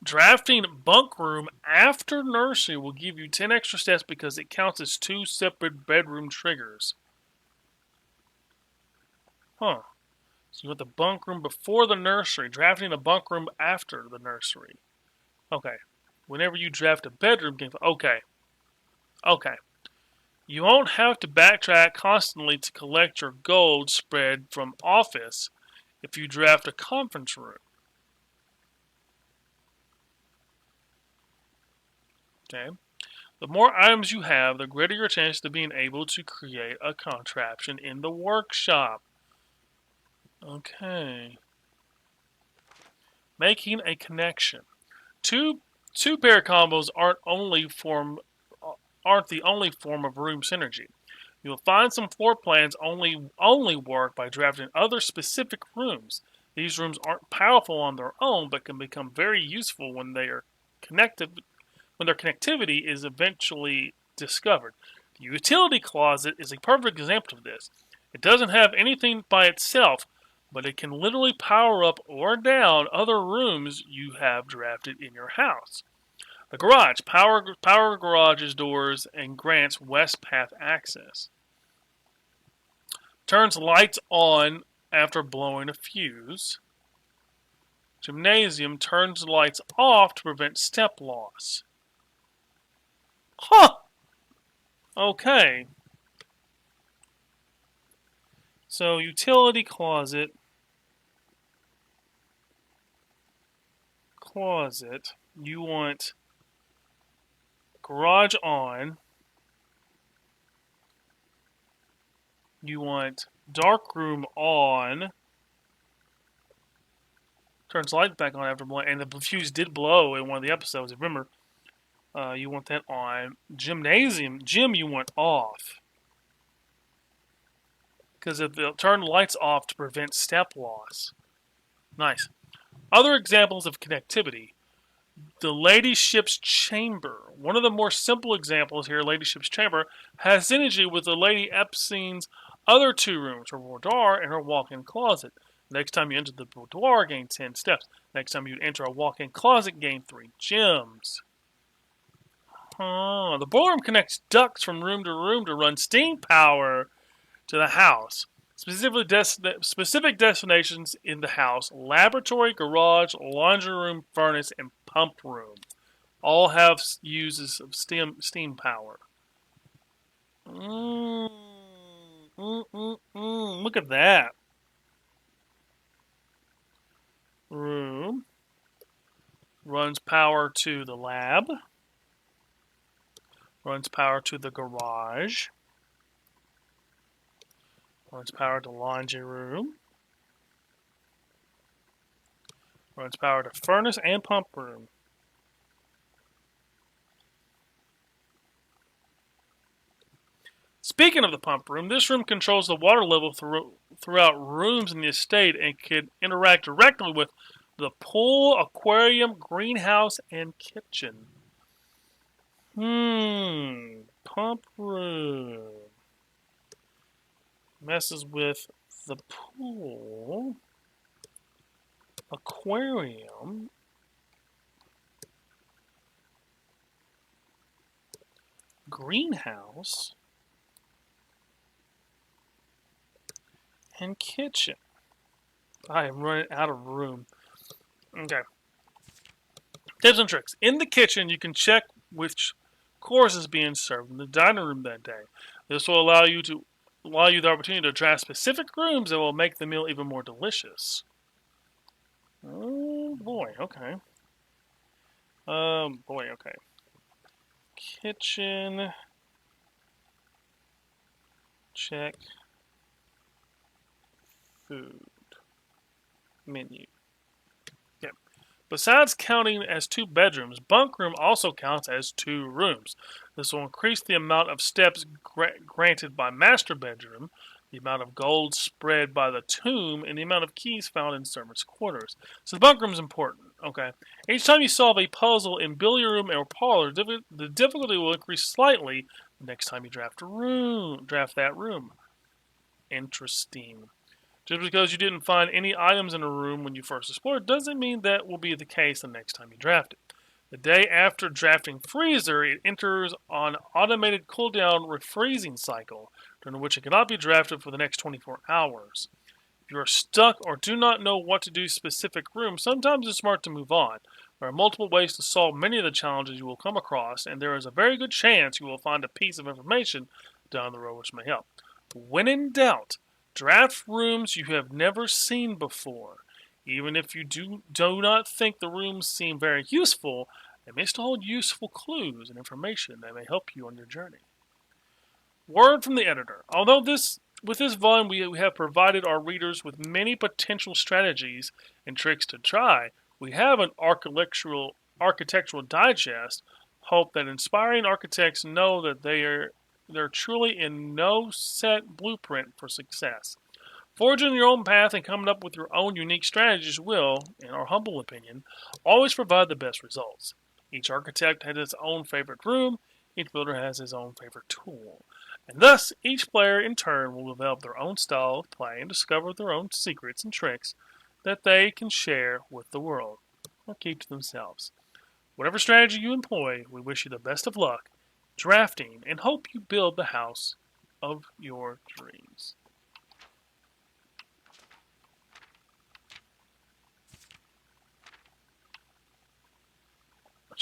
Drafting bunk room after nursery will give you 10 extra steps because it counts as 2 separate bedroom triggers. Huh. So you want the bunk room before the nursery. Drafting a bunk room after the nursery. Okay. Whenever you draft a bedroom game. Okay. Okay. You won't have to backtrack constantly to collect your gold spread from office if you draft a conference room. Okay. The more items you have, the greater your chance of being able to create a contraption in the workshop. Okay. Making a connection. Two pair combos aren't the only form of room synergy. You'll find some floor plans only work by drafting other specific rooms. These rooms aren't powerful on their own, but can become very useful when their connectivity is eventually discovered. The utility closet is a perfect example of this. It doesn't have anything by itself, but it can literally power up or down other rooms you have drafted in your house. The garage. Power garage's doors and grants west path access. Turns lights on after blowing a fuse. Gymnasium turns lights off to prevent step loss. Huh! Okay. So, utility closet. You want garage on. You want dark room on. Turns lights back on after blowing. And the fuse did blow in one of the episodes. Remember, you want that on. Gym, you want off. Because they'll turn lights off to prevent step loss. Nice. Other examples of connectivity. The ladyship's chamber. One of the more simple examples here, ladyship's chamber, has synergy with the Lady Epstein's other two rooms, her boudoir and her walk-in closet. Next time you enter the boudoir, gain 10 steps. Next time you enter a walk-in closet, gain 3 gems. The boiler room connects ducts from room to run steam power to the house. Specific destinations in the house: laboratory, garage, laundry room, furnace, and pump room. All have uses of steam power. Look at that. Room runs power to the lab. Runs power to the garage. Runs power to laundry room. Runs power to furnace and pump room. Speaking of the pump room, this room controls the water level throughout rooms in the estate and can interact directly with the pool, aquarium, greenhouse, and kitchen. Pump room. Messes with the pool, aquarium, greenhouse, and kitchen. I am running out of room. Okay. Tips and tricks. In the kitchen, you can check which course is being served in the dining room that day. This will allow you the opportunity to try specific rooms that will make the meal even more delicious. Oh boy, okay. Okay. Kitchen. Check. Food. Menu. Yep. Besides counting as 2 bedrooms, bunk room also counts as 2 rooms. This will increase the amount of steps granted by master bedroom, the amount of gold spread by the tomb, and the amount of keys found in servants' quarters. So the bunk room is important. Okay. Each time you solve a puzzle in billiard room or parlor, the difficulty will increase slightly the next time you draft that room. Interesting. Just because you didn't find any items in a room when you first explored doesn't mean that will be the case the next time you draft it. The day after drafting freezer, it enters on automated cooldown refreezing cycle, during which it cannot be drafted for the next 24 hours. If you are stuck or do not know what to do specific room, sometimes it's smart to move on. There are multiple ways to solve many of the challenges you will come across, and there is a very good chance you will find a piece of information down the road which may help. When in doubt, draft rooms you have never seen before. Even if you do not think the rooms seem very useful, they may still hold useful clues and information that may help you on your journey. Word from the editor. Although with this volume we have provided our readers with many potential strategies and tricks to try, we have an architectural digest. Hope that inspiring architects know that they're truly in no set blueprint for success. Forging your own path and coming up with your own unique strategies will, in our humble opinion, always provide the best results. Each architect has his own favorite room, each builder has his own favorite tool, and thus each player in turn will develop their own style of play and discover their own secrets and tricks that they can share with the world or keep to themselves. Whatever strategy you employ, we wish you the best of luck drafting and hope you build the house of your dreams.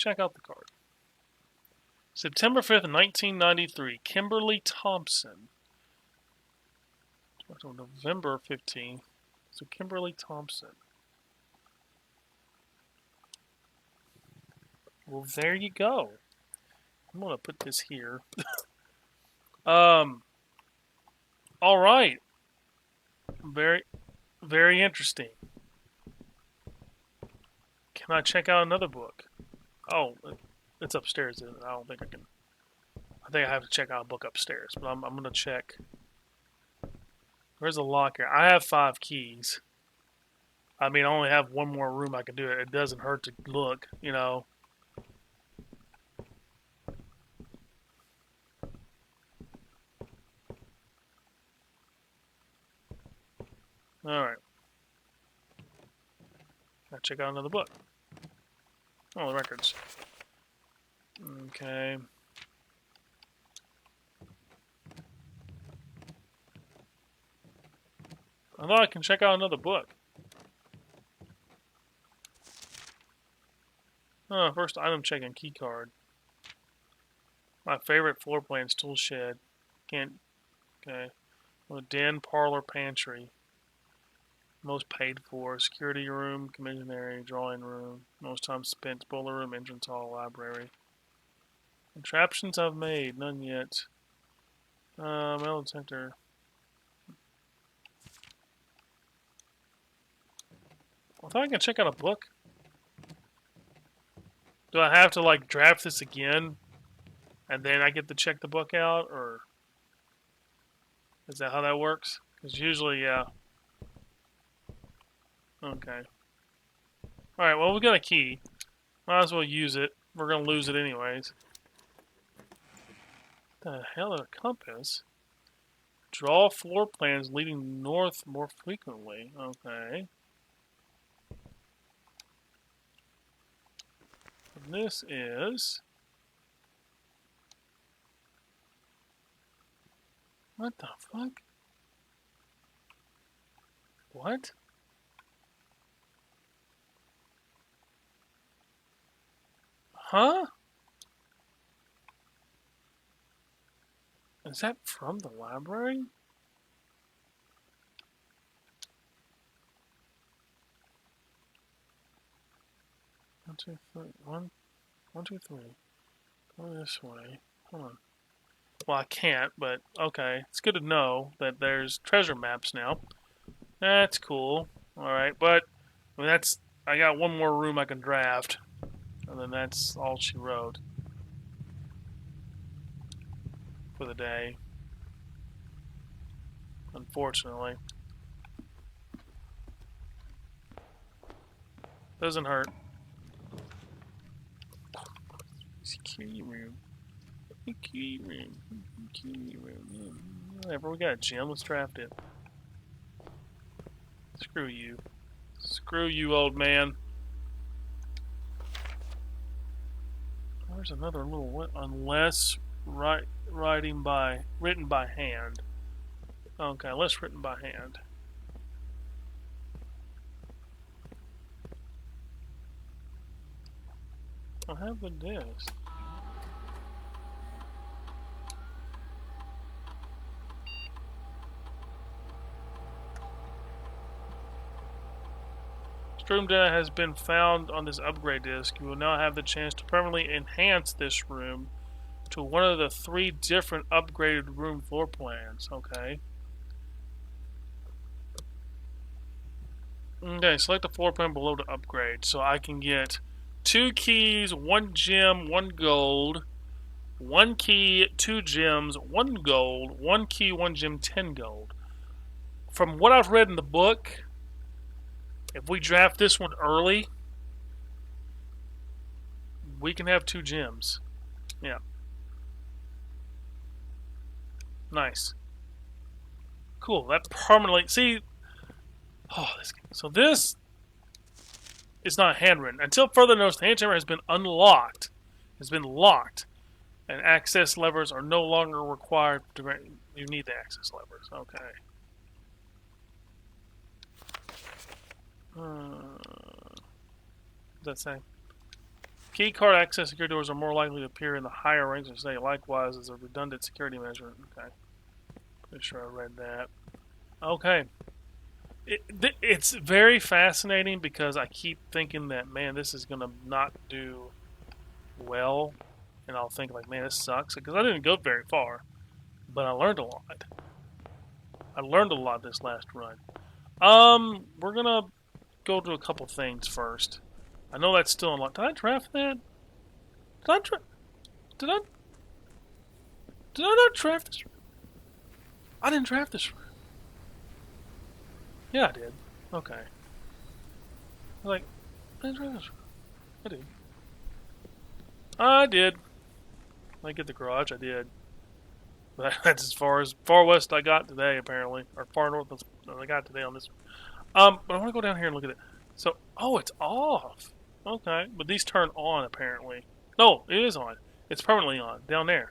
check out the card. September 5th, 1993. Kimberly Thompson. November 15th. So Kimberly Thompson. Well, there you go. I'm gonna put this here. All right. Very, very interesting. Can I check out another book? Oh, it's upstairs. I don't think I can. I think I have to check out a book upstairs, but I'm gonna check. Where's the locker? I have 5 keys. I mean, I only have one more room I can do it. It doesn't hurt to look, you know. Alright. Gotta check out another book. Oh, the records. Okay. I thought I can check out another book. Oh, first item checking key card. My favorite floor plan's tool shed. Can't. Okay. Well, den, parlor, pantry. Most paid for. Security room, commission area, drawing room. Most time spent. Boiler room, entrance hall, library. Contraptions I've made. None yet. Metal detector. I thought I could check out a book. Do I have to like draft this again, and then I get to check the book out, or is that how that works? Because usually, yeah. Okay. All right. Well, we got a key. Might as well use it. We're gonna lose it anyways. What the hell is a compass? Draw floor plans leading north more frequently. Okay. And this is... What the fuck? What? Huh? Is that from the library? One, two, three. One, two, three. Go this way. Hold on. Well, I can't, but okay. It's good to know that there's treasure maps now. That's cool. Alright, but I mean, I got one more room I can draft. And then that's all she wrote for the day. Unfortunately. Doesn't hurt. Security room. Key room. Key room. Whatever, we got a gem. Let's draft it. Screw you. Screw you, old man. There's another little one. Unless written by hand. Okay, less written by hand. I'll have the disc. Room data has been found on this upgrade disk. You will now have the chance to permanently enhance this room to one of the 3 different upgraded room floor plans. Okay. Okay, select the floor plan below to upgrade. So I can get 2 keys, 1 gem, 1 gold, 1 key, 2 gems, 1 gold, 1 key, 1 gem, 10 gold. From what I've read in the book, if we draft this one early, we can have 2 gems. Yeah. Nice. Cool. That permanently... See... Oh, so this is not handwritten. Until further notice, the handwritten has been unlocked. Has been locked. And access levers are no longer required. You need the access levers. Okay. What's that say? Key card access security doors are more likely to appear in the higher ranks of state. Likewise, as a redundant security measure. Okay. Pretty sure I read that. Okay. It's very fascinating because I keep thinking that, man, this is going to not do well. And I'll think, like, man, this sucks. Because I didn't go very far. But I learned a lot. I learned a lot this last run. We're going to go to a couple things first. I know that's still unlocked. Did I draft that? Did I not draft this? I didn't draft this. Yeah, I did. Okay. Like, I didn't draft this. I did. I did. I get the garage. I did. But that's as far west I got today, apparently, or far north as I got today on this. But I want to go down here and look at it. So, oh, it's off. Okay, but these turn on apparently. No, it is on. It's permanently on down there.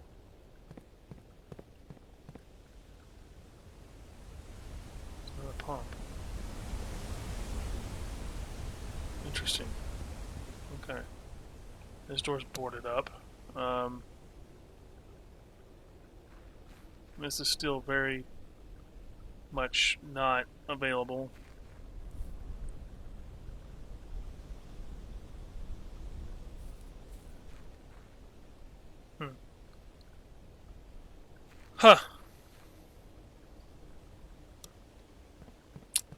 It's another pump. Interesting. Okay. This door's boarded up. This is still very much not available. Huh.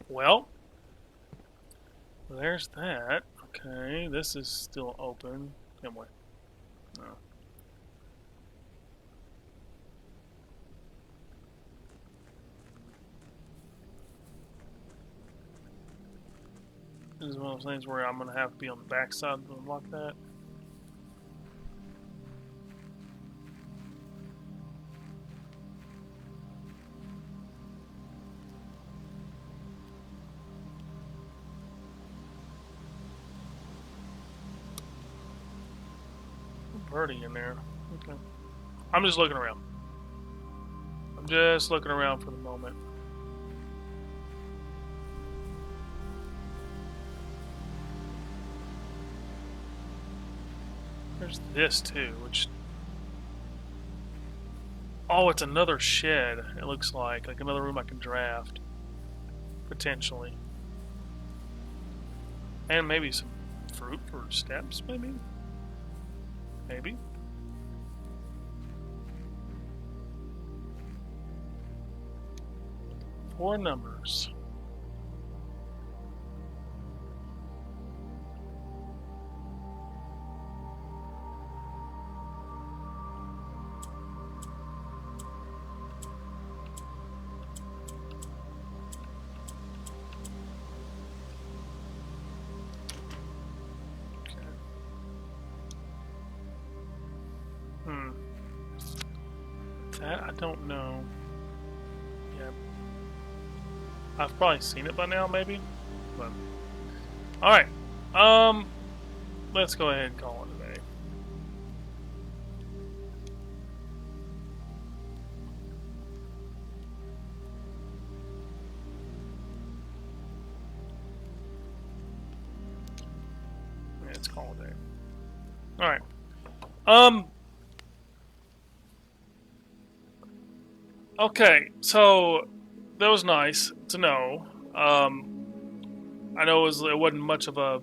Well, there's that. Okay, this is still open. Come on. No. This is one of those things where I'm going to have to be on the back side to unlock that. Birdie in there. Okay. I'm just looking around. I'm just looking around for the moment. There's this too, which... Oh, it's another shed, it looks like another room I can draft. Potentially. And maybe some fruit or steps, maybe? Maybe. Four numbers. That I don't know. Yeah. I've probably seen it by now, maybe. But alright. Let's go ahead and call it a day. Yeah, let's call it a day. Alright. Okay, so that was nice to know. I know it wasn't much of a,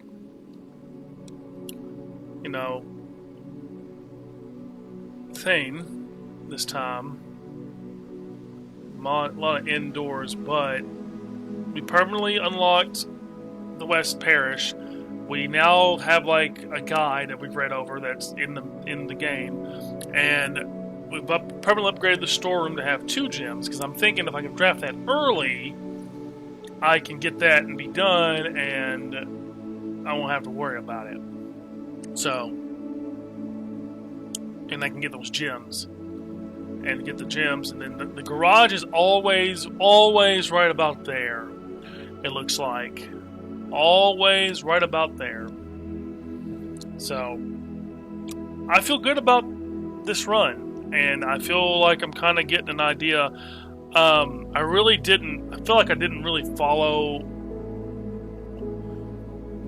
thing this time. A lot of indoors, but we permanently unlocked the West Parish. We now have like a guide that we've read over that's in the game, and we've permanently upgraded the storeroom to have 2 gems, because I'm thinking if I can draft that early, I can get that and be done, and I won't have to worry about it. So, and I can get those gems, and get the gems, and then the garage is always right about there, it looks like. Always right about there. So, I feel good about this run. And I feel like I'm kind of getting an idea. I feel like I didn't really follow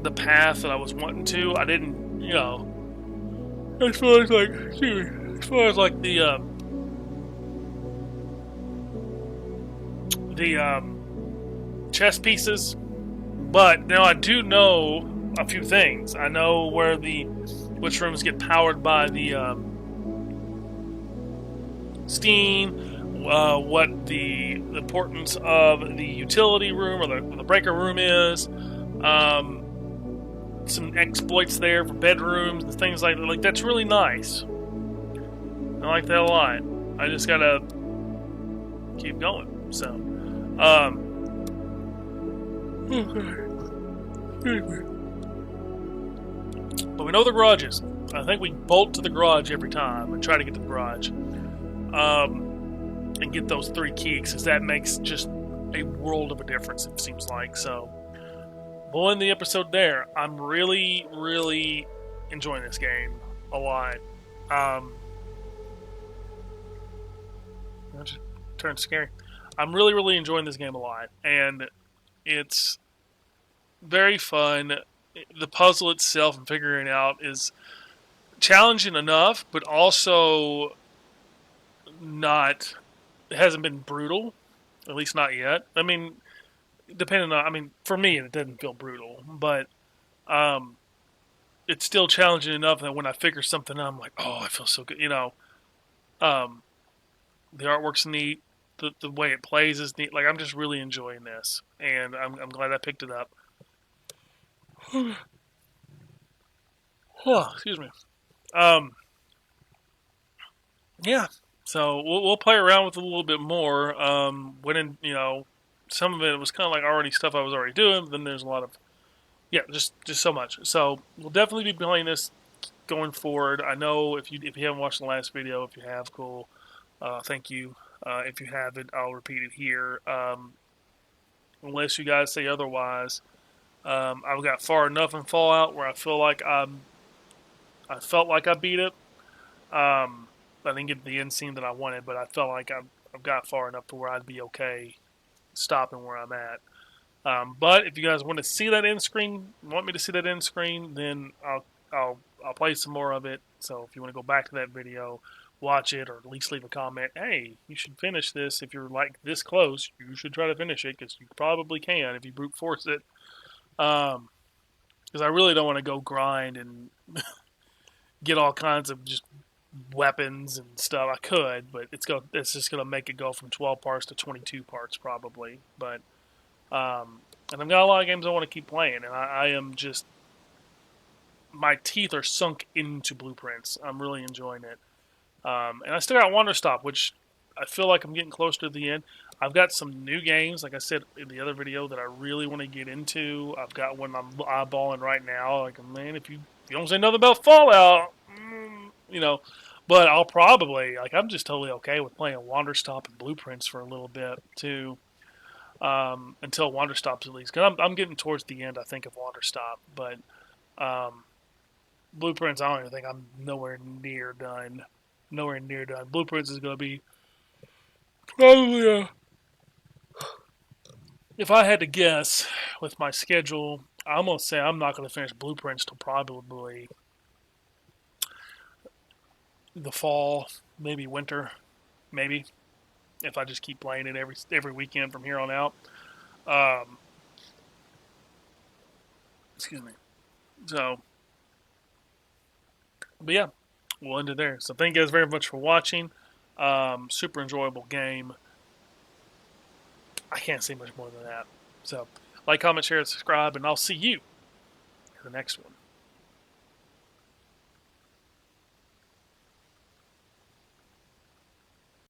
the path that I was wanting to. I didn't, As far as like, excuse me, as far as like the chess pieces. But now I do know a few things. I know where which rooms get powered by the steam, what the importance of the utility room or the breaker room is. Some exploits there for bedrooms and things like that. Like, that's really nice. I like that a lot. I just gotta keep going. So, but we know the garages. I think we bolt to the garage every time and try to get to the garage, and get those 3 keys, because that makes just a world of a difference. It seems like. So, we'll end the episode there. I'm really, really enjoying this game a lot. That just turned scary. I'm really, really enjoying this game a lot, and it's very fun. The puzzle itself and figuring it out is challenging enough, but also not. It hasn't been brutal, at least not yet. I mean, depending on. I mean, for me, it doesn't feel brutal, but it's still challenging enough that when I figure something out, I'm like, oh, I feel so good. The artwork's neat. The way it plays is neat. Like, I'm just really enjoying this, and I'm glad I picked it up. Oh, excuse me. Yeah. So we'll play around with it a little bit more. When some of it was kind of like already stuff I was already doing. But then there's a lot of just so much. So we'll definitely be playing this going forward. I know if you haven't watched the last video, if you have, cool. Thank you. If you haven't, I'll repeat it here. Unless you guys say otherwise, I've got far enough in Fallout where I felt like I beat it. I didn't get the end scene that I wanted, but I felt like I've got far enough to where I'd be okay stopping where I'm at. But if you guys want to see that end screen, want me to see that end screen, then I'll play some more of it. So if you want to go back to that video, watch it, or at least leave a comment. Hey, you should finish this. If you're like this close, you should try to finish it, because you probably can if you brute force it. Because I really don't want to go grind and get all kinds of just weapons and stuff. I could, but it's just gonna make it go from 12 parts to 22 parts probably. But and I've got a lot of games I want to keep playing, and I am just, my teeth are sunk into Blueprints. I'm really enjoying it, and I still got Wanderstop, which I feel like I'm getting close to the end. I've got some new games, like I said in the other video, that I really want to get into. I've got one I'm eyeballing right now. Like, man, if you don't say nothing about Fallout, but I'll probably, like, I'm just totally okay with playing Wanderstop and Blueprints for a little bit too, until Wanderstop's released. Because I'm getting towards the end, I think, of Wanderstop, but Blueprints, I don't even think I'm nowhere near done. Nowhere near done. Blueprints is going to be probably if I had to guess with my schedule, I'm going to say I'm not going to finish Blueprints till probably the fall, maybe winter, maybe, if I just keep playing it every weekend from here on out. Excuse me. So, but yeah, we'll end it there. So thank you guys very much for watching. Super enjoyable game. I can't say much more than that. So, like, comment, share, and subscribe, and I'll see you in the next one.